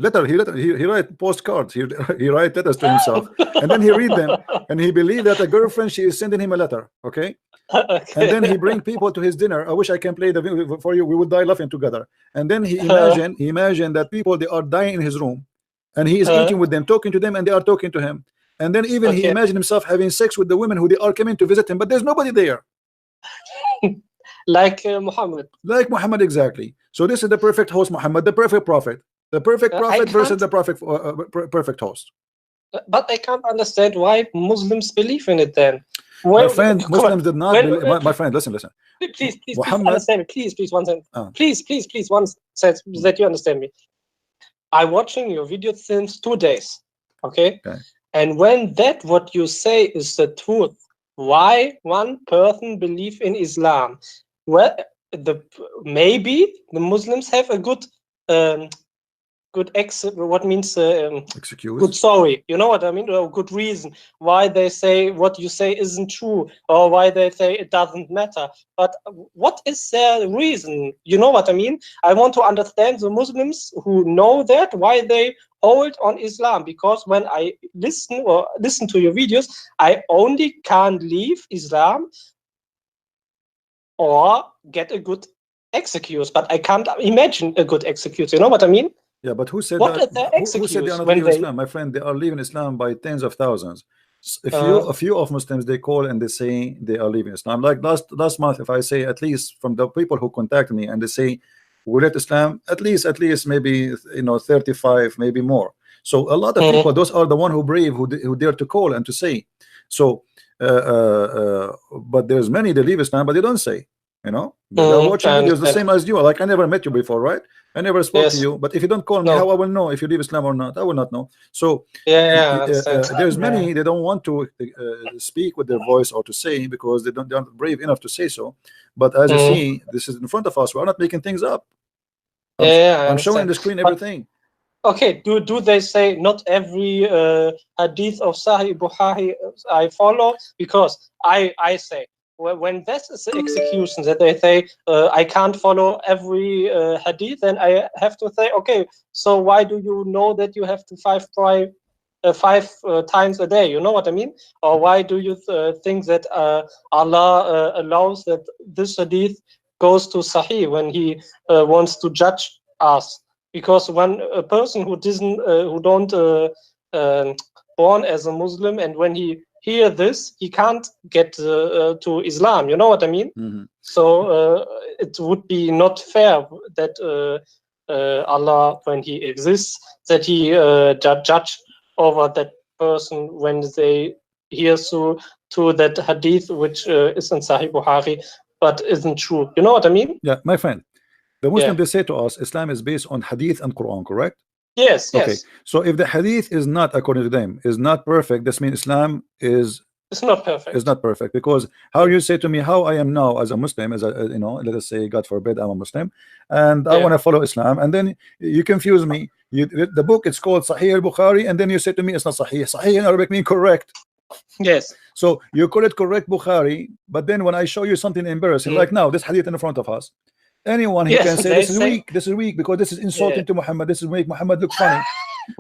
write postcards, he write letters to himself, and then he read them, and he believed that a girlfriend, she is sending him a letter, okay? And then he bring people to his dinner. I wish I can play the video for you, we would die laughing together. And then he imagine that people, they are dying in his room, and he is eating with them, talking to them, and they are talking to him. And then even he imagined himself having sex with the women who they are coming to visit him, but there's nobody there. Like Muhammad. Like Muhammad, exactly. So this is the perfect host, Muhammad, the perfect prophet. The perfect prophet versus the perfect host. But I can't understand why Muslims believe in it then. My friend, Muslims did not believe. My friend, listen. Please understand me. Please, one second. Please, one second, that you understand me. I'm watching your video since 2 days. Okay? And when that what you say is the truth, why one person believe in Islam? Well, maybe the Muslims have a good what means Excuse. good sorry, you know what I mean, or good reason why they say what you say isn't true, or why they say it doesn't matter. But what is their reason? You know what I mean? I want to understand the Muslims who know that, why they hold on Islam, because when I listen to your videos, I only can't leave Islam or get a good excuse, but I can't imagine a good excuse. You know what I mean? Yeah, but who said What that? is their Who said they are not excuse when leaving they- Islam? My friend, they are leaving Islam by tens of thousands. Uh, A few of Muslims, they call and they say they are leaving Islam. Like last month, if I say, at least from the people who contact me and they say we left Islam, at least maybe 35, maybe more. So a lot of people, those are the one who brave, who dare to call and to say. So but there's many, they leave Islam but they don't say, they're watching videos the same as you. Like, I never met you before, right? I never spoke to you, but if you don't call me, how I will know if you leave Islam or not? I will not know. So there's many, they don't want to speak with their voice or to say, because they're not brave enough to say so. But as you see, this is in front of us. We're not making things up. I'm showing the screen everything. Okay, do they say not every hadith of Sahih Bukhari I follow? Because I say, when this is the execution that they say I can't follow every hadith, then I have to say, okay, so why do you know that you have to five times a day? You know what I mean? Or why do you think that Allah allows that this hadith goes to Sahih when He wants to judge us? Because when a person who don't born as a Muslim, and when he hear this, he can't get to Islam. You know what I mean? So it would be not fair that Allah, when He exists, that He judge over that person when they hear to that hadith which is in Sahih Bukhari but isn't true. You know what I mean? Yeah, my friend. The Muslim, they say to us, Islam is based on hadith and Quran, correct? Yes, okay. Yes. So if the hadith is not, according to them, is not perfect, this means Islam is it's not perfect. It's not perfect. Because how you say to me how I am now as a Muslim, as a, let us say, God forbid, I'm a Muslim and I want to follow Islam, and then you confuse me. The book, it's called Sahih al-Bukhari, and then you say to me it's not Sahih. Sahih in Arabic means correct. Yes. So you call it correct Bukhari, but then when I show you something embarrassing, like now this hadith in front of us, anyone he can say this is weak, this is weak, because this is insulting to Muhammad, this is make Muhammad look funny.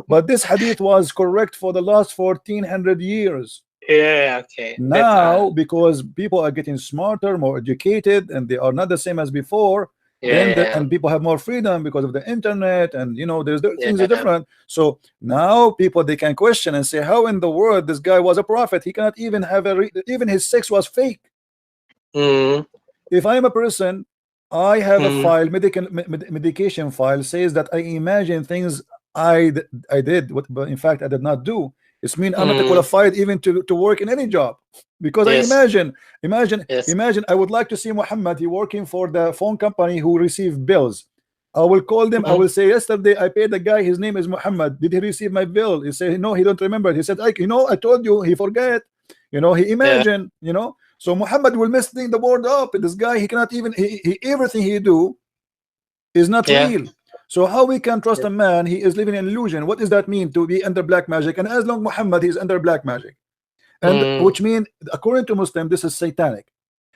But this hadith was correct for the last 1400 years. Yeah, okay. Now because people are getting smarter, more educated, and they are not the same as before, and people have more freedom because of the internet, and there's things are different. So now people, they can question and say, how in the world this guy was a prophet? He cannot even have even his sex was fake. If I am a person, I have a file, medication file, says that I imagine things I did, but in fact I did not do. It's mean I'm not qualified even to work in any job, because I imagine I would like to see Muhammad, he working for the phone company who receive bills. I will call them, I will say, yesterday I paid the guy, his name is Muhammad, did he receive my bill? He said no, he don't remember. He said, I told you, he forget. He imagine, so Muhammad will mess the board up. This guy, he cannot even, everything he do is not real. So how we can trust a man? He is living in illusion. What does that mean, to be under black magic? And as long Muhammad, he's under black magic, and which means, according to Muslim, this is satanic.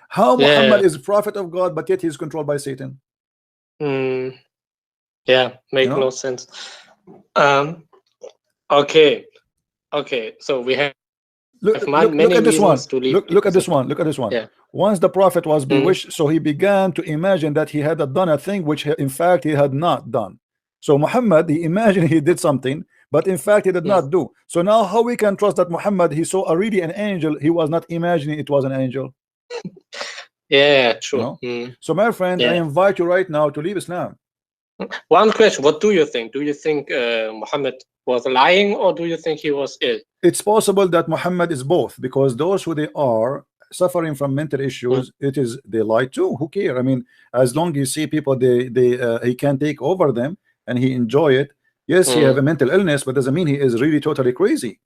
How Muhammad is prophet of God, but yet he's controlled by Satan? Yeah, make no sense. Okay, so we have look at this one. Look at this one. Look at this one. Once the prophet was bewitched, so he began to imagine that he had done a thing which in fact he had not done. So Muhammad, he imagined he did something, but in fact he did not do. So now how we can trust that Muhammad, he saw already an angel, he was not imagining it was an angel? Yeah, true. So my friend, I invite you right now to leave Islam. One question, what do you think? Do you think Muhammad was lying, or do you think he was ill? It's possible that Muhammad is both, because those who they are suffering from mental issues, it is they lie too. Who care? I mean, as long as you see people, he can take over them and he enjoy it. Yes, he have a mental illness, but doesn't mean he is really totally crazy.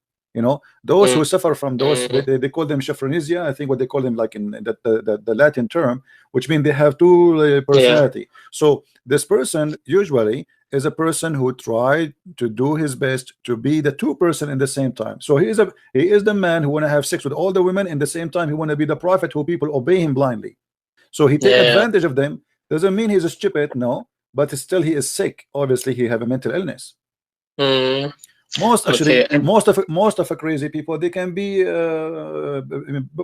Those who suffer from those, they call them schizophrenia. I think what they call them, like in the Latin term, which means they have two personality. So this person usually, is a person who tried to do his best to be the two person in the same time. So he is the man who want to have sex with all the women in the same time. He want to be the prophet who people obey him blindly. So he take advantage of them. Doesn't mean he's a stupid, no, but still he is sick. Obviously he have a mental illness. Most actually, most of a crazy people, they can be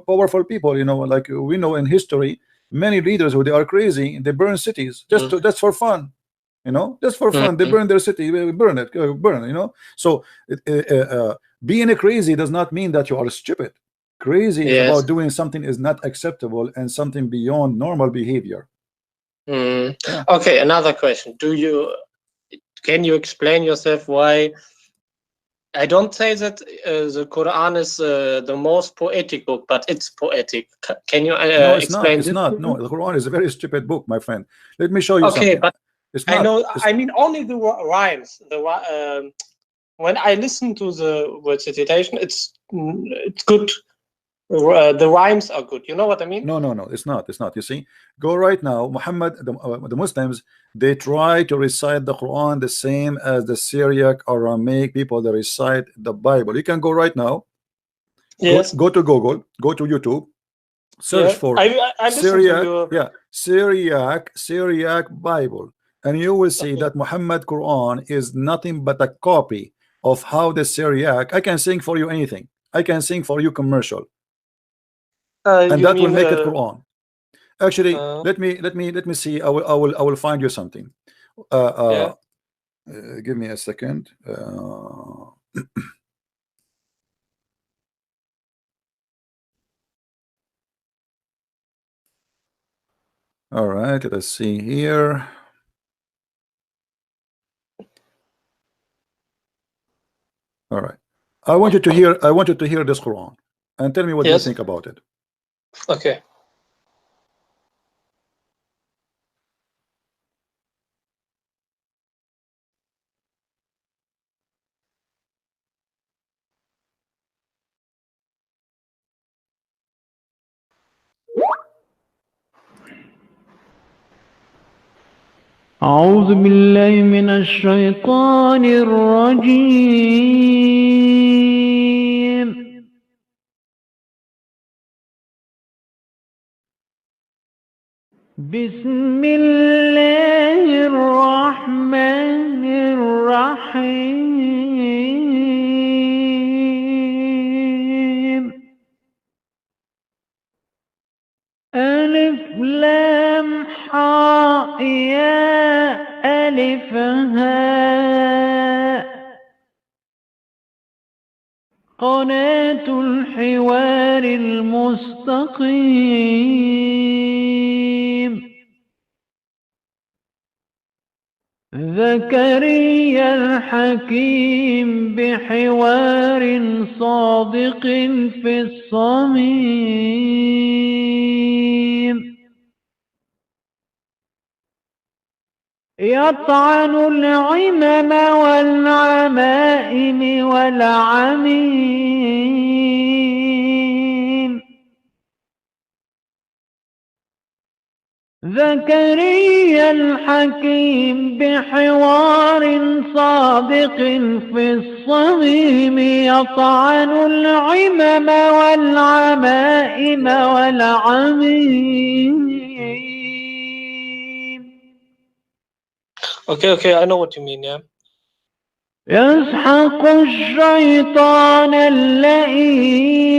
powerful people. You know, like we know in history, many leaders who they are crazy, they burn cities just for fun. You know, just for fun, they burn their city, burn it, burn. You know, so being a crazy does not mean that you are stupid. Crazy is about doing something is not acceptable and something beyond normal behavior. Okay, another question. Can you explain yourself why? I don't say that the Quran is the most poetic book, but it's poetic. Can you no, it's explain? It's not. No, the Quran is a very stupid book, my friend. Let me show you something. Okay, but it's not, I know. I mean, only the rhymes. When I listen to the word citation, it's good. The rhymes are good. You know what I mean? No, it's not. It's not. You see, go right now. Muhammad, the Muslims, they try to recite the Quran the same as the Syriac, Aramaic people that recite the Bible. You can go right now. Yes. Go to Google. Go to YouTube. Search for Syriac Bible, and you will see that Muhammad Quran is nothing but a copy of how the Syriac. I can sing for you anything. I can sing for you commercial. And that will make it Quran. Actually, let me see. I will find you something. Give me a second. All right, let us see here. All right, I want you to hear this Quran and tell me what you think about it. Okay. أعوذ بالله من الشيطان الرجيم بسم الله الرحمن الرحيم ألف لام حاء يا ألف هاء قناة الحوار المستقيم زكريا الحكيم بحوار صادق في الصميم يطعن العمم والعمائم والعميم زكريا الحكيم بحوار صادق في الصميم يطعن العمم والعمائم والعميم. Okay, I know what you mean, yeah. يسحق الشيطان اللئيم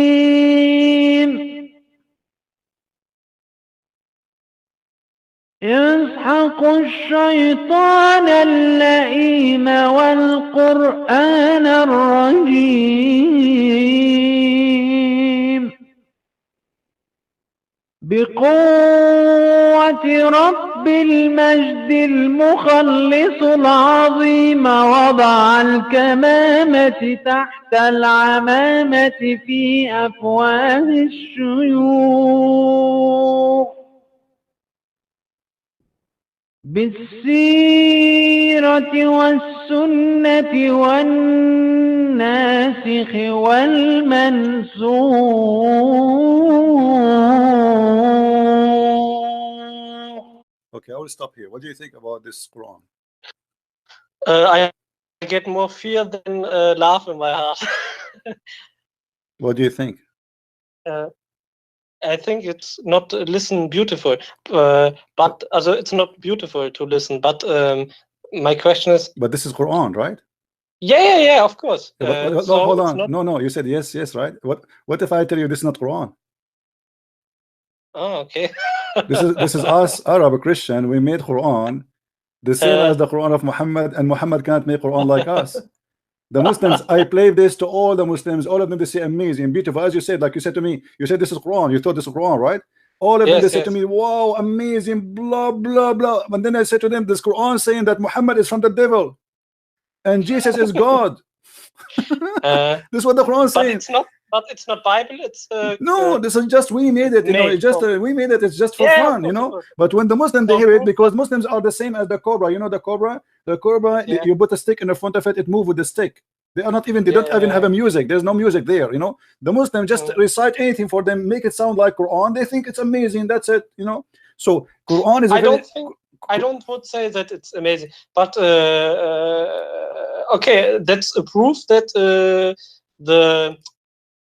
يسحق الشيطان اللئيم والقرآن الرجيم بقوة رب المجد المخلص العظيم وضع الكمامة تحت العمامة في أفواه الشيوخ بالسيرة والسنة والناسخ والمنسوخ. Okay, I will stop here. What do you think about this Quran? I get more fear than love in my heart. What do you think? I think it's not listen beautiful, but also it's not beautiful to listen. But my question is. But this is Quran, right? Yeah, of course. No, so hold on. not... No, you said yes, right? What if I tell you this is not Quran? Oh, okay. this is us, Arab Christian. We made Quran the same as the Quran of Muhammad, and Muhammad can't make Quran like us. The Muslims, I play this to all the Muslims, all of them, they say amazing, beautiful. As you said, like you said to me, you said this is Quran, you thought this is Quran, right? All of them, they said to me, wow, amazing, blah, blah, blah. And then I said to them, this Quran saying that Muhammad is from the devil and Jesus is God. This is what the Quran says. But it's not Bible. It's no. This is just we made it. You know, it's just we made it. It's just for fun. You know. But when the Muslims they hear it, because Muslims are the same as the cobra. You know the cobra. The cobra. You put a stick in the front of it. It moves with the stick. They are not even. They don't even have a music. There's no music there. You know. The Muslims just recite anything for them, make it sound like Quran. They think it's amazing. That's it. You know. So Quran is. I don't would say that it's amazing, but okay, that's a proof that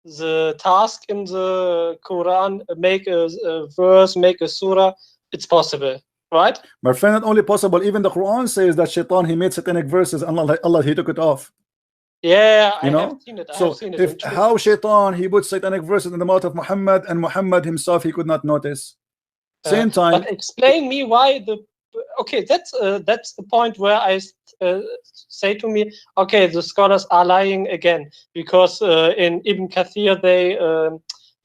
the task in the Quran, make a verse, make a surah, it's possible, right? My friend, not only possible, even the Quran says that Shaitan, he made satanic verses, and Allah he took it off. Yeah, you know? have seen it. So if how Shaitan, he put satanic verses in the mouth of Muhammad, and Muhammad himself, he could not notice. Same time. But explain me why the... Okay, that's the point where I say to me, okay, the scholars are lying again, because in Ibn Kathir they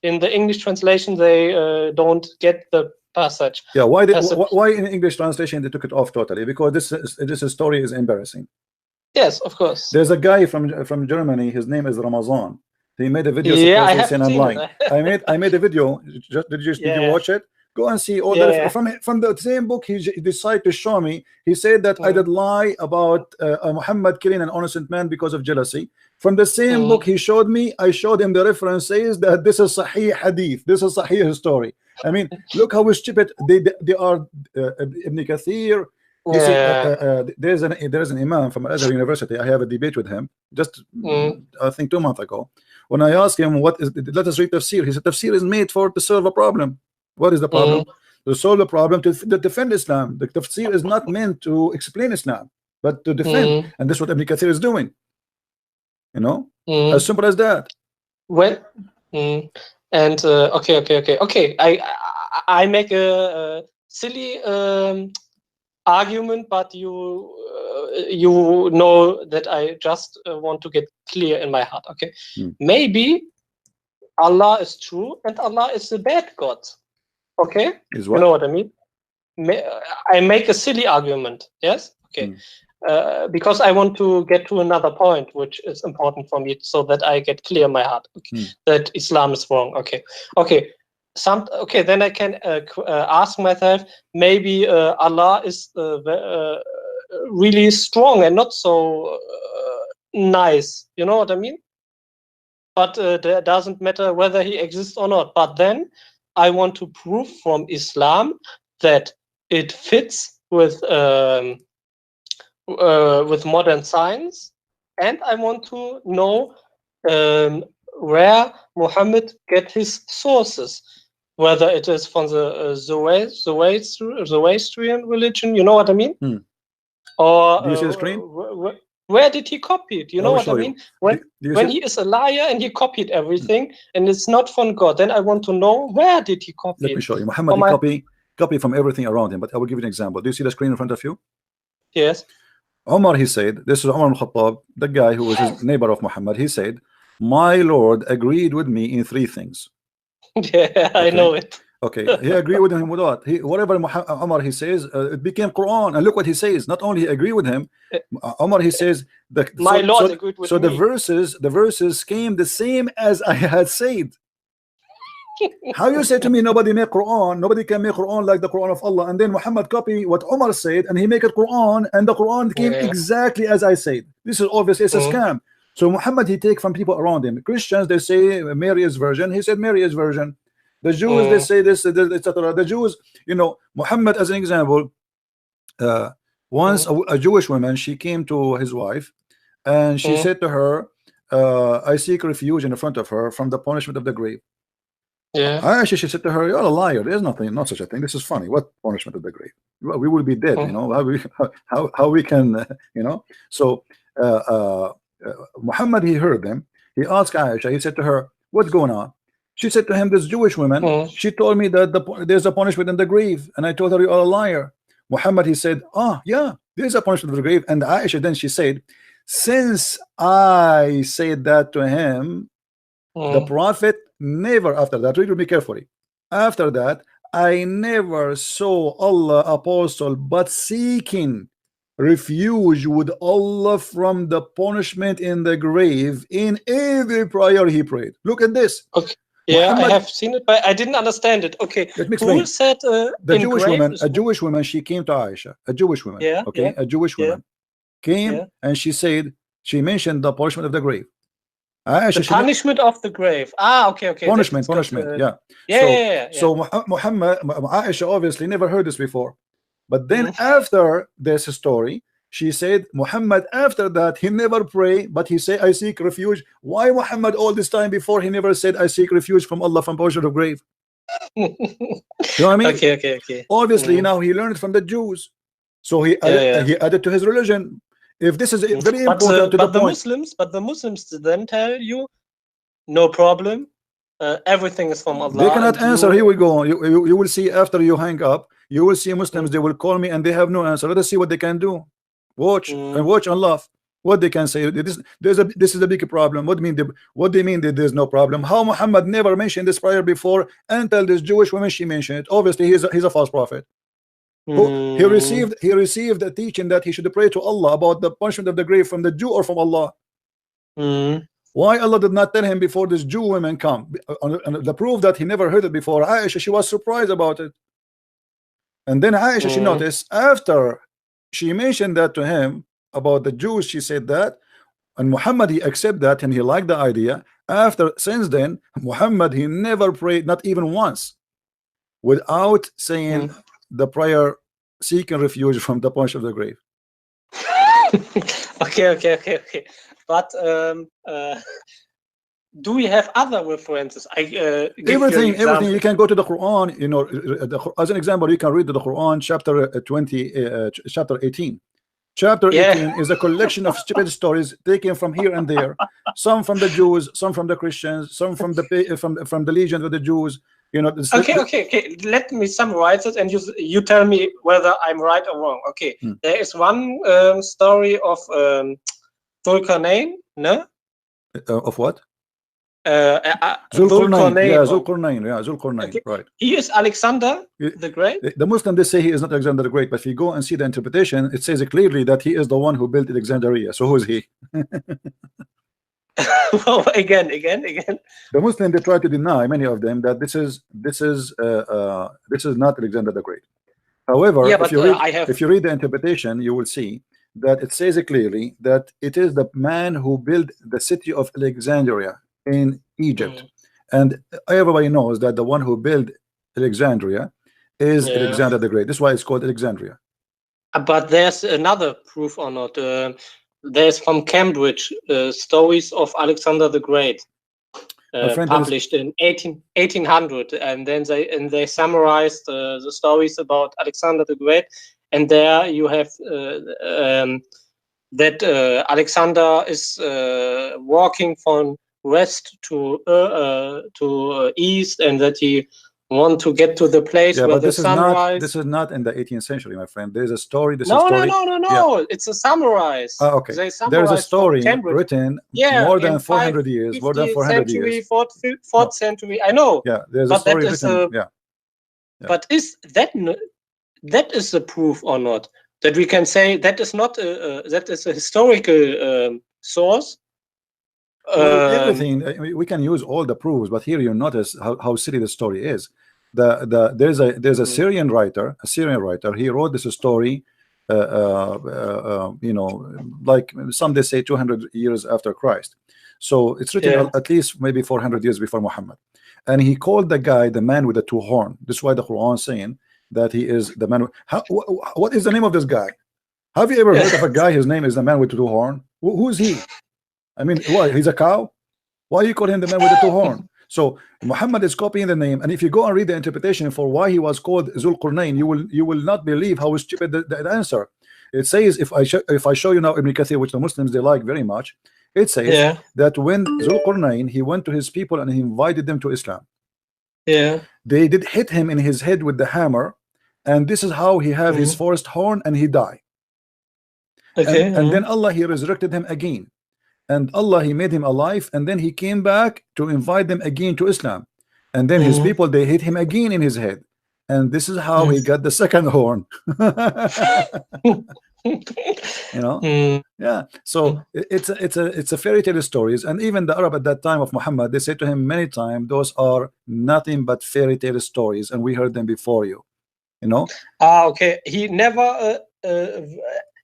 in the English translation they don't get the passage. Yeah, why in English translation they took it off totally? Because this story is embarrassing. Yes, of course. There's a guy from Germany. His name is Ramazan. He made a video. Yeah, I have seen it. I made a video. Did you watch it? Go and see all the from the same book. He decided to show me. He said that I did lie about Muhammad killing an innocent man because of jealousy. From the same book he showed me, I showed him the reference says that this is Sahih Hadith. This is Sahih story. I mean, look how stupid they are. Ibn Kathir. There's an imam from Azhar University. I have a debate with him just I think 2 months ago. When I asked him what is, let us read tafsir. He said tafsir is made to solve a problem. What is the problem? To solve the problem, to defend Islam. The tafsir is not meant to explain Islam, but to defend. And this is what Ibn Kathir is doing. You know, as simple as that. Well, and okay. I make a silly argument, but you know that I just want to get clear in my heart. Okay, maybe Allah is true and Allah is the bad God. Okay, you know what I mean? I make a silly argument. Yes. Okay. Because I want to get to another point, which is important for me, so that I get clear in my heart. Okay. That Islam is wrong. Okay. Then I can ask myself, maybe Allah is really strong and not so nice. You know what I mean? But it doesn't matter whether he exists or not. But then I want to prove from Islam that it fits with modern science, and I want to know where Muhammad get his sources, whether it is from the Zoroastrian religion, you know what I mean? Or do you see the screen? Where did he copy it? You know what I mean? When he is a liar and he copied everything and it's not from God, then I want to know where did he copy it? Let me show you. Muhammad copy from everything around him, but I will give you an example. Do you see the screen in front of you? Yes. Umar, he said, this is Umar al-Khattab, the guy who was his neighbor of Muhammad. He said, my Lord agreed with me in 3 things. Yeah, I know it. Okay, he agreed with him with what? Whatever Umar he says, it became Quran. And look what he says. Not only he agreed with him, Umar he says that my Lord agreed with me. So the verses came the same as I had said. How you say to me nobody make Quran, nobody can make Quran like the Quran of Allah, and then Muhammad copy what Umar said and he make it Quran, and the Quran came exactly as I said. This is obviously it's a scam. So Muhammad he take from people around him. Christians they say Mary is virgin. He said Mary is virgin. The Jews they say this, etc. The Jews, you know, Muhammad as an example, Once a Jewish woman, she came to his wife, and she said to her, I seek refuge in front of her from the punishment of the grave. She said to her, you're a liar. There's nothing, not such a thing. This is funny. What punishment of the grave? We will be dead, you know. How we can, you know. So Muhammad, he heard them. He asked Aisha, he said to her, what's going on? She said to him, this Jewish woman, she told me that there's a punishment in the grave, and I told her, you are a liar. Muhammad, he said, yeah, there's a punishment of the grave. And Aisha, then she said, since I said that to him, the Prophet never, after that, read with me carefully, after that, I never saw Allah apostle but seeking refuge with Allah from the punishment in the grave in every prayer he prayed. Look at this. Okay. Yeah, Muhammad, I have seen it, but I didn't understand it. Okay, who said the Jewish woman? A Jewish woman. She came to Aisha. A Jewish woman. Yeah. Okay. Yeah. A Jewish woman came and she said, she mentioned the punishment of the grave. Aisha, the punishment of the grave. Ah, okay. Punishment. Yeah. So Muhammad, Aisha obviously never heard this before, but then after this story, she said, Muhammad, after that, he never prayed, but he said, I seek refuge. Why Muhammad all this time before he never said, I seek refuge from Allah from punishment of grave? You know what I mean? Okay. Obviously, now he learned from the Jews. So he added to his religion. If this is very important to the point. But the Muslims then tell you, no problem. Everything is from Allah. They cannot answer. Here we go. You will see after you hang up, you will see Muslims, they will call me and they have no answer. Let us see what they can do. Watch and watch and laugh what they can say. This is a big problem. What they mean that there's no problem? How Muhammad never mentioned this prayer before until this Jewish woman she mentioned it? Obviously he's a false prophet. He received a teaching that he should pray to Allah about the punishment of the grave from the Jew or from Allah. Why Allah did not tell him before this Jew woman come? And the proof that he never heard it before, Aisha, she was surprised about it. And then Aisha, she noticed after she mentioned that to him about the Jews, she said that, and Muhammad, he accepted that and he liked the idea. Since then, Muhammad, he never prayed, not even once, without saying the prayer seeking refuge from the punishment of the grave. Okay. But do we have other references? Everything you can go to the Quran, you know, as an example, you can read the Quran chapter 18. Chapter 18 is a collection of stupid stories taken from here and there, some from the Jews, some from the Christians, some from the legion of the Jews, you know. Okay, let me summarize it and you tell me whether I'm right or wrong. Okay, there is one story of Zulkarnain, no? Of what? Zulkarnain. Okay. Right. He is Alexander the Great. The Muslims, they say he is not Alexander the Great, but if you go and see the interpretation, it says clearly that he is the one who built Alexandria. So who is he? Well, again. The Muslims, they try to deny, many of them, that this is not Alexander the Great. However, if you read the interpretation, you will see that it says clearly that it is the man who built the city of Alexandria in Egypt, and everybody knows that the one who built Alexandria is Alexander the Great. This is why it's called Alexandria. But there's another proof or not. There's from Cambridge stories of Alexander the Great, published in 1800, and then they summarized the stories about Alexander the Great. And there you have that Alexander is walking from west to east, and that he want to get to the place where the sunrise. This is not in the 18th century, my friend. There is a story. No. It's a summarize. Okay. There is a story written more than 400 years. More than 400 years. Fourth century. I know. Yeah. There's a story written. But is that is the proof or not that we can say that is not that is a historical source? Everything we can use all the proofs, but here you notice how silly the story is. There's a Syrian writer. He wrote this story, you know, like some they say 200 years after Christ. So it's written at least maybe 400 years before Muhammad, and he called the guy the man with the two horns. This is why the Quran is saying that he is the man. What is the name of this guy? Have you ever heard of a guy, his name is the man with the two horn? Who is he? I mean, what, he's a cow? Why you call him the man with the two horn? So Muhammad is copying the name, and if you go and read the interpretation for why he was called Zulqarnain, you will not believe how stupid the answer. It says, if I show you now Ibn Kathir, which the Muslims they like very much, it says that when Zulqarnain he went to his people and he invited them to Islam, they did hit him in his head with the hammer, and this is how he have his first horn, and he died. And then Allah he resurrected him again, and Allah he made him alive, and then he came back to invite them again to Islam, and then his people they hit him again in his head, and this is how he got the second horn. You know, yeah. So it's a fairy tale stories, and even the Arab at that time of Muhammad, they said to him many times, those are nothing but fairy tale stories, and we heard them before you. You know. Okay. He never.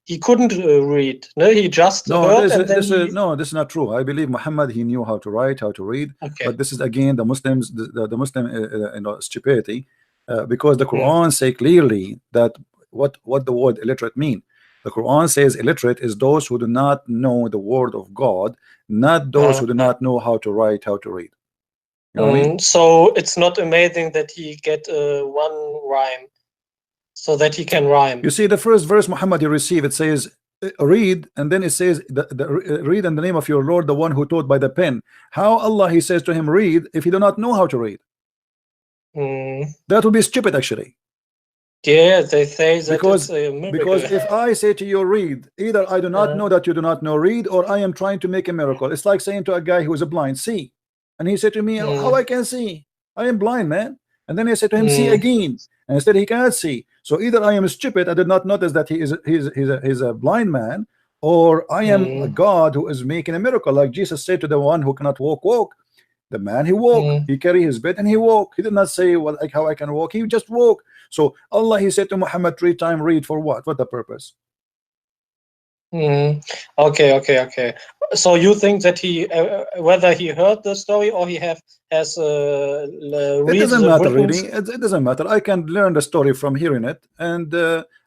He couldn't read. No, he just heard. No, this is not true. I believe Muhammad he knew how to write, how to read. But this is again the Muslims, the Muslim stupidity, because the Quran say clearly that what the word illiterate mean. The Quran says illiterate is those who do not know the word of God, not those who do not know how to write, how to read. You know what I mean? So it's not amazing that he get one rhyme, so that he can rhyme. You see, the first verse Muhammad he received, it says read, and then it says read in the name of your Lord, the one who taught by the pen. How Allah he says to him read if he do not know how to read? That would be stupid actually. Yeah, they say that because it's a miracle. Because if I say to you read, either I do not know that you do not know read, or I am trying to make a miracle. It's like saying to a guy who is a blind, see, and he said to me, how I can see? I am blind, man. And then I said to him, see again, and instead he cannot see. So either I am stupid, I did not notice that he's a blind man, or I am a God who is making a miracle, like Jesus said to the one who cannot walk. The man he walked, he carried his bed and he walked. He did not say, well, like how I can walk. He just walked. So Allah he said to Muhammad 3 times, read for what? What the purpose? Okay. So you think that he whether he heard the story or he has it doesn't matter really. It doesn't matter. I can learn the story from hearing it, and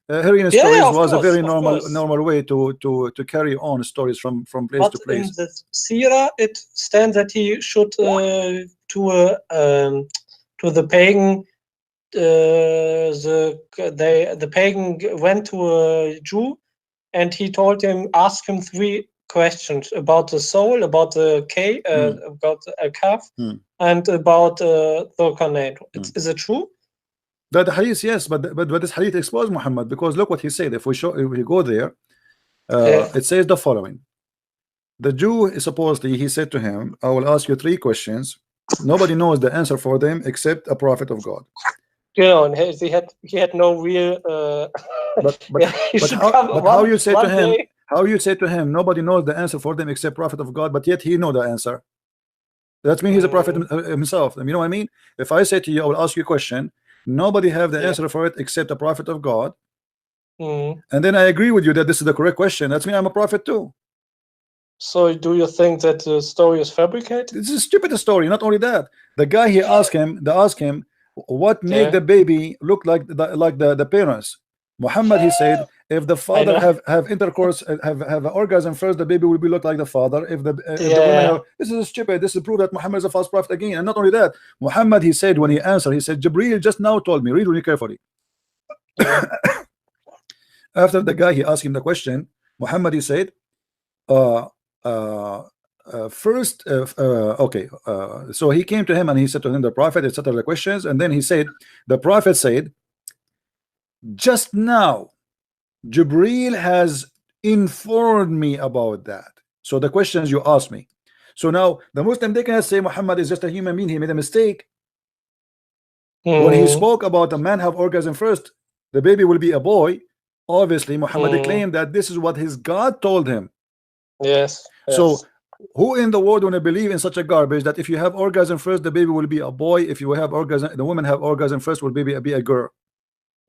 hearing stories was a very normal way to carry on stories from place to place. In the Sirah it stands that he should to the pagan. The pagan went to a Jew, and he told him, ask him 3 questions about the soul, about the about a calf, and about the Zulqarnain. Is it true? That the hadith, yes, but this hadith exposed Muhammad, because look what he said. If we go there, it says the following: the Jew supposedly he said to him, I will ask you 3 questions. Nobody knows the answer for them except a prophet of God. You know, and he had no real. But how you say to him? How you say to him? Nobody knows the answer for them except prophet of God, but yet he know the answer. That means he's a prophet himself. You know what I mean? If I say to you, I will ask you a question. Nobody have the answer for it except a prophet of God. And then I agree with you that this is the correct question. That's me. I'm a prophet too. So do you think that the story is fabricated? This is a stupid story. Not only that, the guy he asked him, what made the baby look like the parents? Muhammad he said, if the father have intercourse, have an orgasm first, the baby will be look like the father. If the woman this is stupid. This is proof that Muhammad is a false prophet again. And not only that, Muhammad he said when he answered, he said, Jibreel just now told me. Read really carefully. After the guy he asked him the question, Muhammad he said, first, so he came to him and he said to him, the prophet, etc. the questions, and then he said, the prophet said, just now Jibreel has informed me about that. So the questions you asked me. So now the Muslim, they cannot say Muhammad is just a human being, he made a mistake. When he spoke about the man have orgasm first, the baby will be a boy. Obviously Muhammad claimed that this is what his God told him. Yes. So who in the world want to believe in such a garbage that if you have orgasm first, the baby will be a boy? If you have orgasm, the woman have orgasm first, will baby be a girl?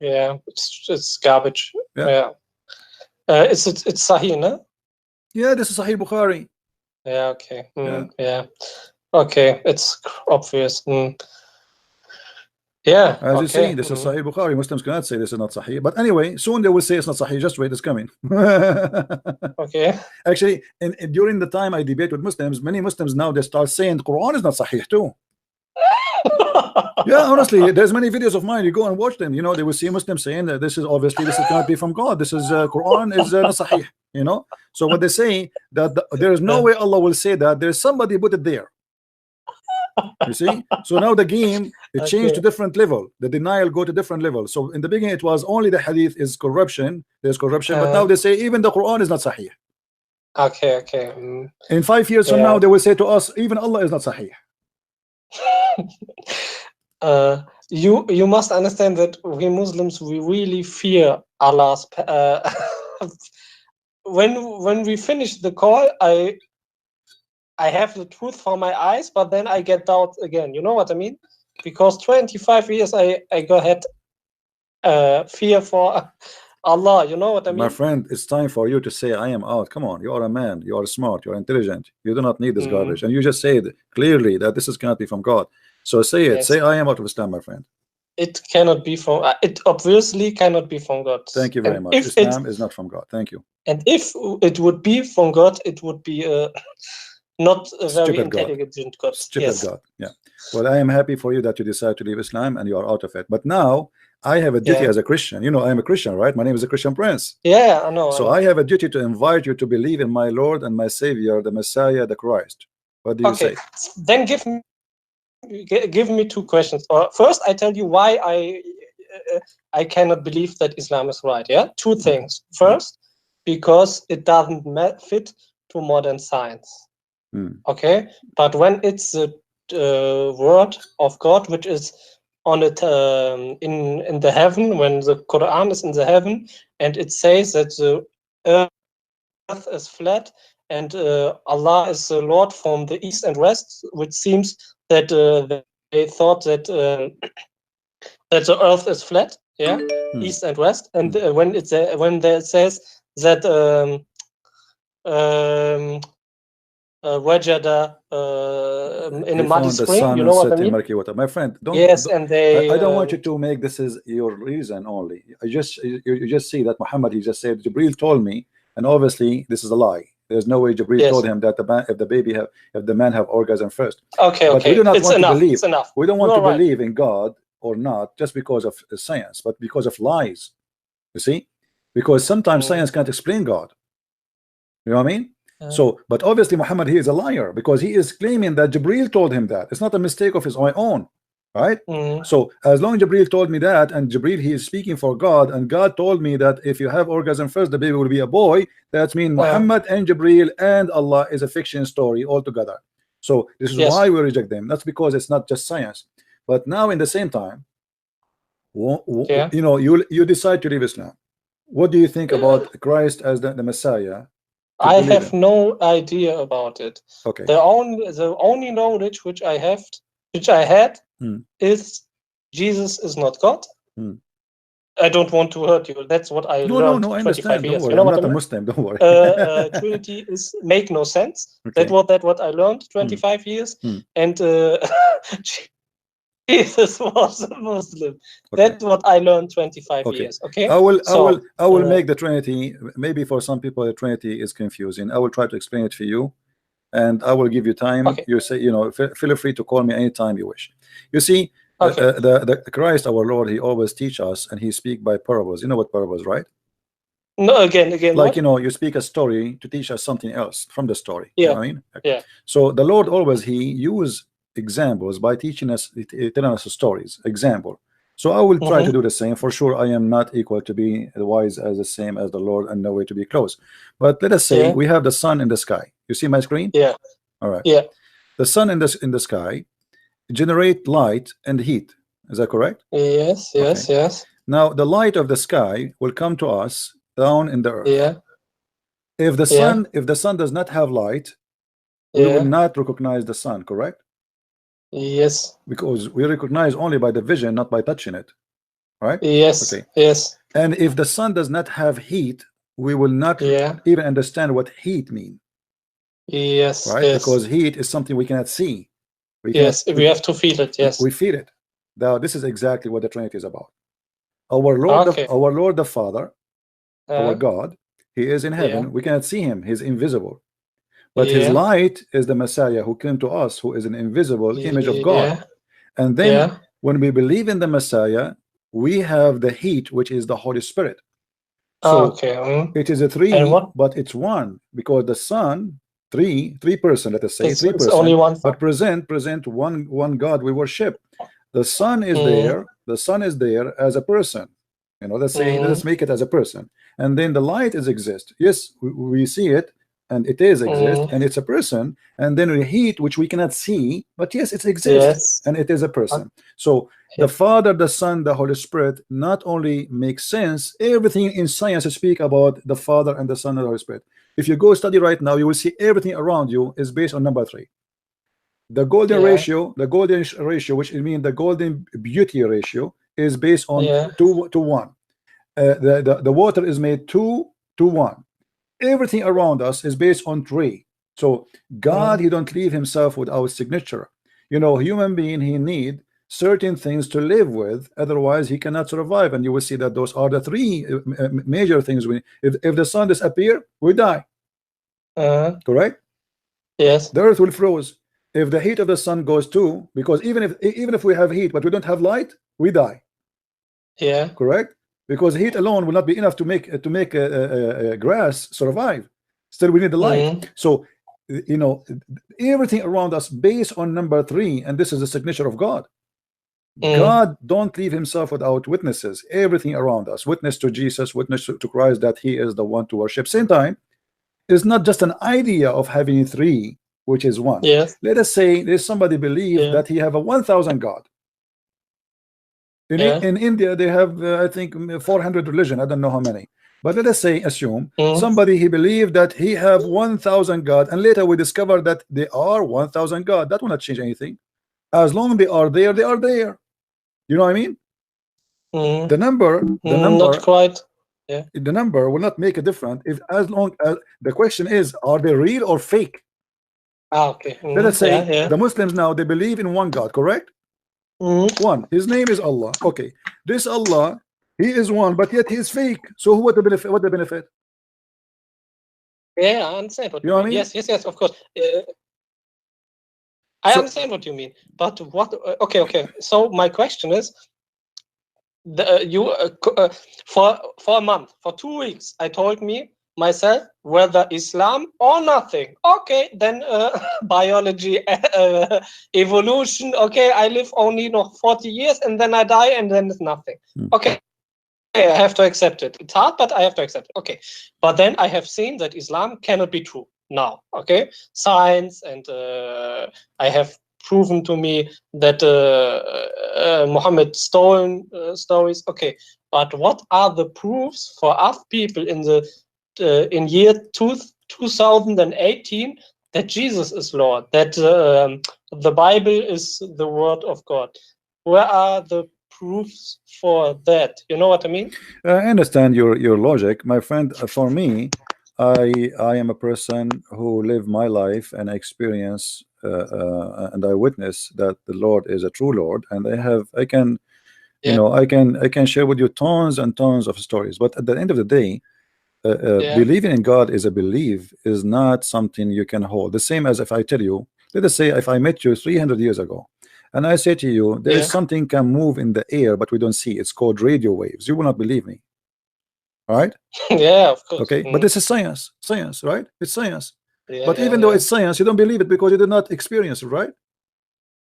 Yeah, it's garbage. Yeah. It's Sahih, no? Yeah, this is Sahih Bukhari. Yeah. Okay. Yeah. Okay. It's obvious. Yeah. As you see, this is Sahih Bukhari. Muslims cannot say this is not Sahih. But anyway, soon they will say it's not Sahih. Just wait, it's coming. Okay. Actually, during the time I debate with Muslims, many Muslims now they start saying the Quran is not Sahih too. Yeah, honestly, there's many videos of mine. You go and watch them. You know, they will see Muslims saying that this is obviously this cannot be from God. This is Quran is not Sahih. You know, so what they say that there is no way Allah will say that. There's somebody put it there. You see, so now the game it changed to different level. The denial go to different level. So in the beginning it was only the hadith is corruption. There's corruption, but now they say even the Quran is not Sahih. Okay. In 5 years from now, they will say to us even Allah is not Sahih. You must understand that we Muslims, we really fear Allah's. When we finish the call, I have the truth for my eyes, but then I get doubt again. You know what I mean? Because 25 years I go ahead fear for Allah. You know what I mean? My friend, it's time for you to say I am out. Come on, you are a man, you are smart, you are intelligent, you do not need this garbage, and you just said clearly that this cannot be from God. So say it. Yes. Say I am out of Islam, my friend. It cannot be from. It obviously cannot be from God. Thank you very much. Islam is not from God. Thank you. And if it would be from God, it would be not a very intelligent God. Stupid God. Yeah. Well, I am happy for you that you decide to leave Islam and you are out of it. But now I have a duty as a Christian. You know, I am a Christian, right? My name is a Christian Prince. Yeah, I know. So I have a duty to invite you to believe in my Lord and my Savior, the Messiah, the Christ. What do you say? Then give me two questions. First, I tell you why I cannot believe that Islam is right. Yeah, two things. First, because it doesn't fit to modern science. Okay, but when it's the word of God, which is on it in the heaven, when the Quran is in the heaven, and it says that the earth is flat and Allah is the Lord from the east and west, which seems that they thought that that the earth is flat, yeah, east and west, and when there says that wajada in a muddy spring, you know what I mean? My friend, and they I don't want you to make this is your reason only. You just see that Muhammad, he just said Jibril told me, and obviously this is a lie. There's no way Jibril told him that if the man have orgasm first. Okay, but we do not want to believe. It's enough. We don't want to believe in God or not just because of science, but because of lies. You see, because sometimes science can't explain God. You know what I mean? So, but obviously Muhammad, he is a liar because he is claiming that Jibril told him that. It's not a mistake of his own, right? So as long as Jibril told me that, and Jibril, he is speaking for God, and God told me that if you have orgasm first, the baby will be a boy. That means Muhammad and Jibril and Allah is a fiction story altogether. So this is why we reject them. That's because it's not just science. But now in the same time, you know, you decide to leave Islam. What do you think about Christ as the Messiah? I have no idea about it. Okay. The only knowledge which I had is Jesus is not God. I don't want to hurt you. That's what I learned. No, I understand. Don't worry. You know I'm not a Muslim. Don't worry. Trinity is make no sense. Okay. That what I learned 25 years, and Jesus was a Muslim. Okay. That's what I learned 25 years. Okay. I will make the Trinity. Maybe for some people the Trinity is confusing. I will try to explain it for you, and I will give you time. Okay. You say, you know, feel free to call me anytime you wish. You see, the Christ our Lord, he always teach us, and he speak by parables. You know what parables, right? No, again. Like what? You know, you speak a story to teach us something else from the story. Yeah. You know what I mean? Yeah. So the Lord always he use examples by teaching us, telling us stories. Example. So I will try to do the same. For sure, I am not equal to be wise as the same as the Lord, and no way to be close. But let us say we have the sun in the sky. You see my screen? Yeah. All right. Yeah. The sun in the sky generate light and heat. Is that correct? Yes. Yes. Okay. Yes. Now the light of the sky will come to us down in the earth. Yeah. If the sun does not have light, we will not recognize the sun. Correct? Yes. Because we recognize only by the vision, not by touching it. Right? Yes. Okay. Yes. And if the sun does not have heat, we will not even understand what heat means. Yes. Right? Yes. Because heat is something we cannot see. We have to feel it. Yes. We feel it. Now, this is exactly what the Trinity is about. Our Lord, our Lord the Father, our God, He is in heaven. We cannot see Him. He's invisible. But His light is the Messiah who came to us, who is an invisible image of God. And then when we believe in the Messiah, we have the heat, which is the Holy Spirit. So it is a three, but it's one, because the Son, three person, let us say, three person, only one, but present one God we worship. The Son is there. The Son is there as a person. You know, let's say, let's make it as a person. And then the light is exist. Yes, we see it, and it is exist, and it's a person. And then the heat, which we cannot see, but yes, it exists, and it is a person. So the Father, the Son, the Holy Spirit not only makes sense. Everything in science speak about the Father and the Son and the Holy Spirit. If you go study right now, you will see everything around you is based on number 3. The golden ratio, which means the golden beauty ratio, is based on 2 to 1. The water is made 2 to 1. Everything around us is based on 3. So God, He don't leave Himself without signature. You know, human being, he need certain things to live with, otherwise he cannot survive. And you will see that those are the 3 major things. If the sun disappear, we die. Correct? Yes. The earth will freeze. If the heat of the sun goes too, because even if we have heat but we don't have light, we die. Yeah. Correct? Because heat alone will not be enough to make grass survive. Still we need the light. So you know, everything around us based on number 3, and this is the signature of God. God don't leave Himself without witnesses. Everything around us, witness to Jesus, witness to Christ that He is the one to worship. Same time, it's not just an idea of having 3, which is 1. Yes. Let us say there's somebody believes that he have a 1,000 God. In India they have I think 400 religion. I don't know how many, but let us say assume somebody he believed that he have 1,000 God, and later we discover that they are 1,000 God. That will not change anything. As long as they are there, they are there. You know what I mean? The number not quite. Yeah. The number will not make a difference if, as long as the question is, are they real or fake? Okay. Let us say the Muslims now, they believe in one God, correct? One. His name is Allah. Okay. This Allah, He is one, but yet He is fake. So what the benefit? What the benefit? Yeah, I understand what you know what I mean? Yes, of course. I understand what you mean, but what? Okay. So my question is, for a month, for 2 weeks, I told myself whether Islam or nothing. Okay, then biology, evolution. Okay, I live only 40 years and then I die and then it's nothing. Okay. I have to accept it. It's hard, but I have to accept it. Okay, but then I have seen that Islam cannot be true now. Okay, science, and I have proven to me that Muhammad stolen stories. Okay, but what are the proofs for us people in the in year 2018 that Jesus is Lord, that the Bible is the word of God? Where are the proofs for that? You know what I mean? I understand your logic, my friend. For me, I am a person who live my life and experience and I witness that the Lord is a true Lord, and I can you know, I can share with you tons and tons of stories, but at the end of the day, believing in God is a belief, is not something you can hold. The same as if I tell you, let us say if I met you 300 years ago and I say to you there is something can move in the air but we don't see, it's called radio waves, you will not believe me, right? Yeah, of course. Okay, but this is science, right? It's science. But even though it's science, you don't believe it because you did not experience it, right?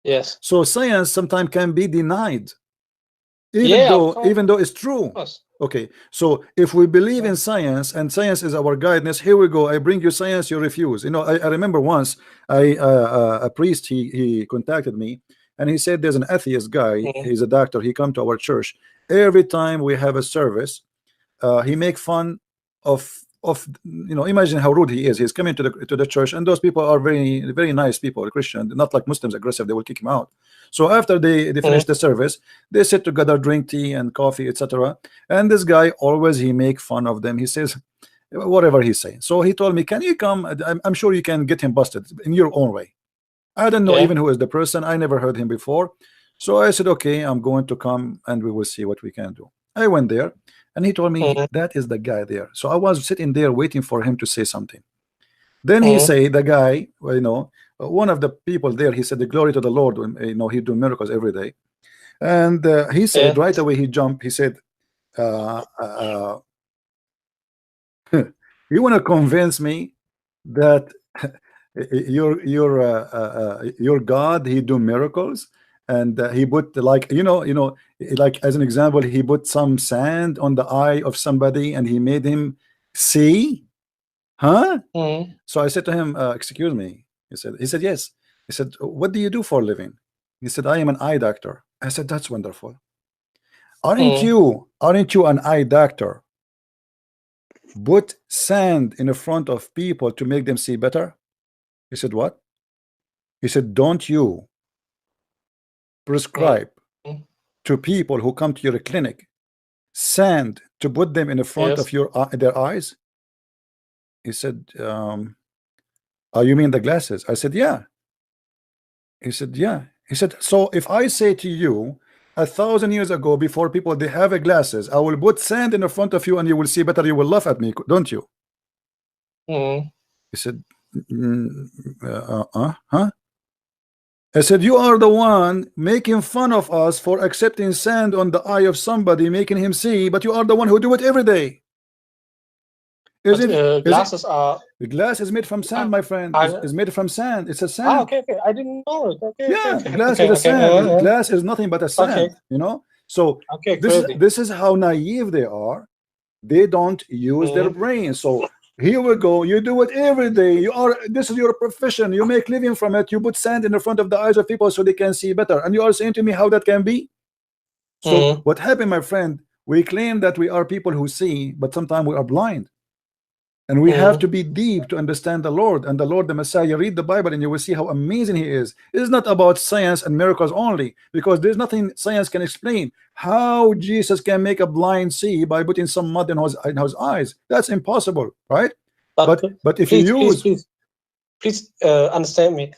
Yes. So science sometimes can be denied, even though it's true. Okay, so if we believe in science and science is our guidance, here we go. I bring you science, you refuse. You know, I remember once a priest, he contacted me and he said there's an atheist guy, he's a doctor, he come to our church. Every time we have a service, he make fun of you know, imagine how rude he is. He's coming to the church, and those people are very, very nice people, Christian, not like Muslims, aggressive, they will kick him out. So after they finish the service, they sit together, drink tea and coffee, etc. And this guy always, he make fun of them. He says whatever he's saying. So he told me, can you come? I'm sure you can get him busted in your own way. I don't know even who is the person, I never heard him before. So I said, okay, I'm going to come and we will see what we can do. I went there and he told me that is the guy there. So I was sitting there waiting for him to say something. Then he said, the guy, well, you know, one of the people there, he said, the glory to the Lord, you know, he do miracles every day. And he said right away, he jumped, he said, you want to convince me that your God, he do miracles? And he put, like, you know, like as an example, he put some sand on the eye of somebody and he made him see, huh? So I said to him, excuse me. He said yes. He said, what do you do for a living? He said, I am an eye doctor. I said, that's wonderful. Aren't you an eye doctor? Put sand in the front of people to make them see better? He said, what? He said, don't you prescribe to people who come to your clinic sand to put them in the front of their eyes? He said, oh, you mean the glasses? I said, yeah. He said, yeah. He said, so if I say to you 1,000 years ago, before people they have glasses, I will put sand in the front of you and you will see better, you will laugh at me, don't you? He said, huh? I said, you are the one making fun of us for accepting sand on the eye of somebody, making him see, but you are the one who do it every day. Glasses are... The glass is made from sand, my friend. It's made from sand. It's a sand. Okay. I didn't know it. Okay. Yeah, glass is a sand. Glass is nothing but a sand, you know? So this is how naive they are. They don't use their brain. So here we go. You do it every day. This is your profession. You make living from it. You put sand in the front of the eyes of people so they can see better. And you are saying to me how that can be? So what happened, my friend? We claim that we are people who see, but sometimes we are blind. And we have to be deep to understand the Lord and the Lord, the Messiah. Read the Bible and you will see how amazing he is. It's not about science and miracles only, because there's nothing science can explain. How Jesus can make a blind see by putting some mud in his eyes? That's impossible, right? But if you use... Please understand me.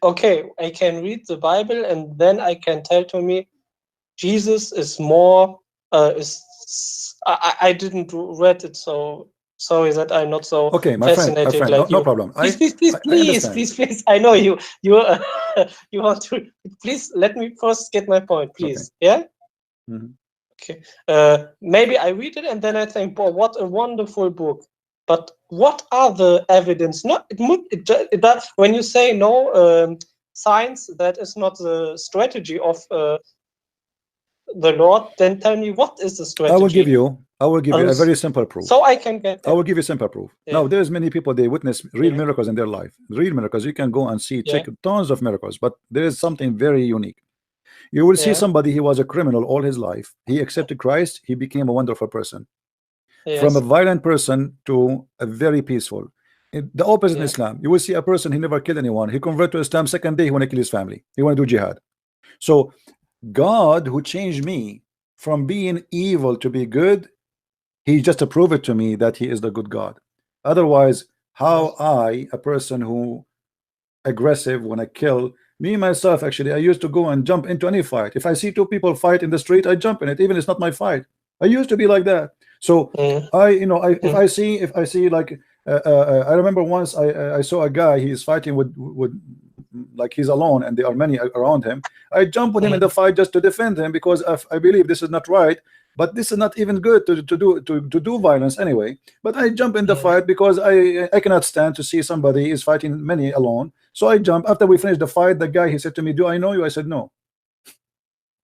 Okay, I can read the Bible and then I can tell to me Jesus is more... I didn't read it, so... Sorry that I'm not so fascinated friend, like no you. problem. Please. I know you you want to. Please let me first get my point, please. Okay. Yeah. Okay. Maybe I read it and then I think, boy, what a wonderful book. But what are the evidence? When you say no science, that is not the strategy of the Lord. Then tell me, what is the strategy? I will give you a very simple proof. So I can get... I will give you simple proof. Now, there's many people, they witness real miracles in their life. Real miracles. You can go and see, check tons of miracles, but there is something very unique. You will see somebody, he was a criminal all his life. He accepted Christ. He became a wonderful person. From a violent person to a very peaceful. The opposite in Islam. You will see a person, he never killed anyone. He converted to Islam, second day, he want to kill his family. He want to do jihad. So God, who changed me from being evil to be good, he just approved it to me that he is the good God. Otherwise, how I, a person who aggressive when I kill, me myself, actually, I used to go and jump into any fight. If I see two people fight in the street, I jump in it, even if it's not my fight. I used to be like that. So if I see like I remember once I saw a guy, he's fighting with like he's alone and there are many around him. I jump with him in the fight just to defend him, because I believe this is not right. But this is not even good to do violence anyway. But I jump in the fight because I cannot stand to see somebody is fighting many alone. So I jump. After we finished the fight, the guy, he said to me, "Do I know you?" I said, "No."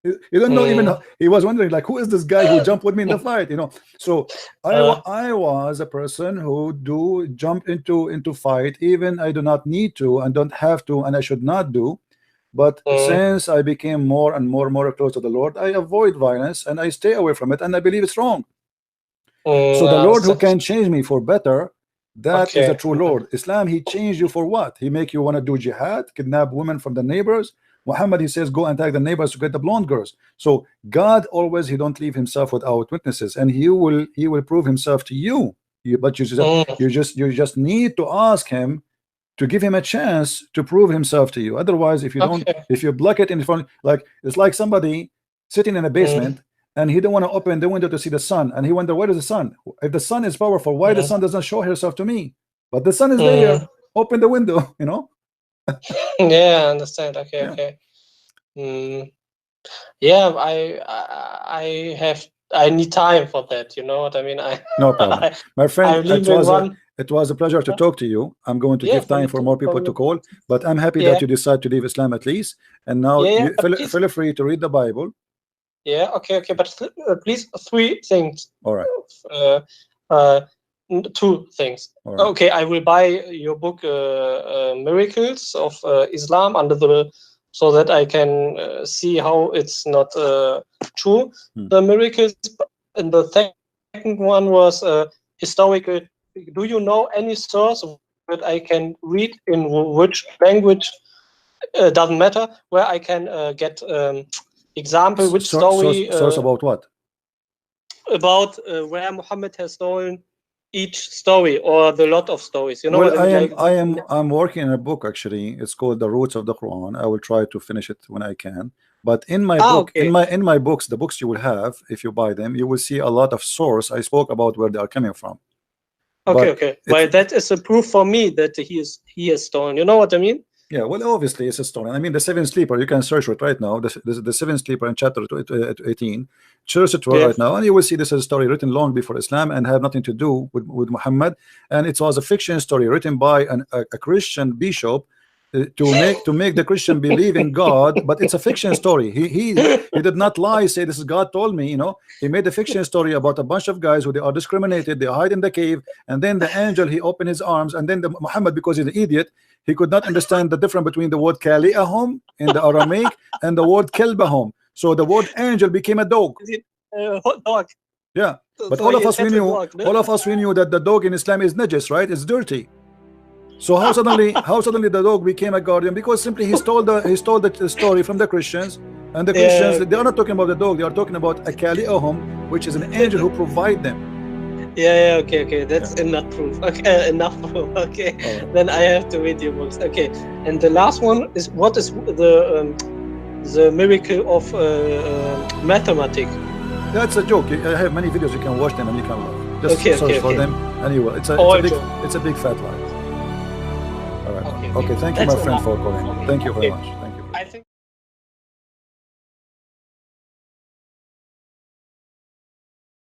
You don't know even. He was wondering, like, who is this guy who jumped with me in the fight? You know. So I was a person who do jump into fight, even I do not need to and don't have to, and I should not do. But since I became more and more close to the Lord, I avoid violence and I stay away from it, and I believe it's wrong. So the Lord who can change me for better, that is a true Lord. Islam, he changed you for what? He make you want to do jihad, kidnap women from the neighbors. Muhammad, he says, go and tag the neighbors to get the blonde girls. So God always, he don't leave himself without witnesses, and he will prove himself to you. But you just need to ask him to give him a chance to prove himself to you. Otherwise, if you don't, if you block it in front, like it's like somebody sitting in a basement and he don't want to open the window to see the sun, and he wonder, where is the sun? If the sun is powerful, why the sun doesn't show herself to me? But the sun is there. Open the window, you know. Yeah, I understand. Okay, okay. Yeah, I need time for that. You know what I mean? No problem, my friend. It was a pleasure to talk to you. I'm going to give time for more people to call, but I'm happy that you decide to leave Islam at least. And now feel free to read the Bible. Yeah, okay, okay, but please, 3 things. All right. 2 things. Right. Okay, I will buy your book, Miracles of Islam, so that I can see how it's not true. The miracles. And the second one was historical. Do you know any source that I can read in which language? Doesn't matter, where I can get example, which story. Source about what? About where Muhammad has stolen each story or the lot of stories. You know, well, I'm working on a book actually. It's called The Roots of the Quran. I will try to finish it when I can. But in my book, in my books, the books you will have, if you buy them, you will see a lot of source. I spoke about where they are coming from. Okay, okay. Well, that is a proof for me that he has stolen. You know what I mean? Yeah, well, obviously it's a stolen. I mean, the 7th sleeper, you can search it right now. The 7th sleeper in chapter 18. Search it right now, and you will see this is a story written long before Islam and have nothing to do with Muhammad. And it was a fiction story written by a Christian bishop to make the Christian believe in God, but it's a fiction story. He did not lie, say this is God told me, you know. He made a fiction story about a bunch of guys who they are discriminated, they hide in the cave, and then the angel, he opened his arms, and then Muhammad, because he's an idiot, he could not understand the difference between the word kali'ahum in the Aramaic and the word kelbahum. So the word angel became a dog. Hot dog. Yeah, but all of us we knew that the dog in Islam is najis, right? It's dirty. So how suddenly the dog became a guardian? Because simply he stole the story from the Christians, and the Christians, they are not talking about the dog, they are talking about a kali'ahum, which is an angel who provide them. Yeah, okay, okay, that's enough proof. Okay, enough proof. Okay, then I have to read your books. Okay, and the last one is, what is the miracle of mathematics? That's a joke. I have many videos, you can watch them and you can laugh. Just search for them anyway. It's a big fat lie. All right. Okay, thank you, my friend, for calling. Thank you very much.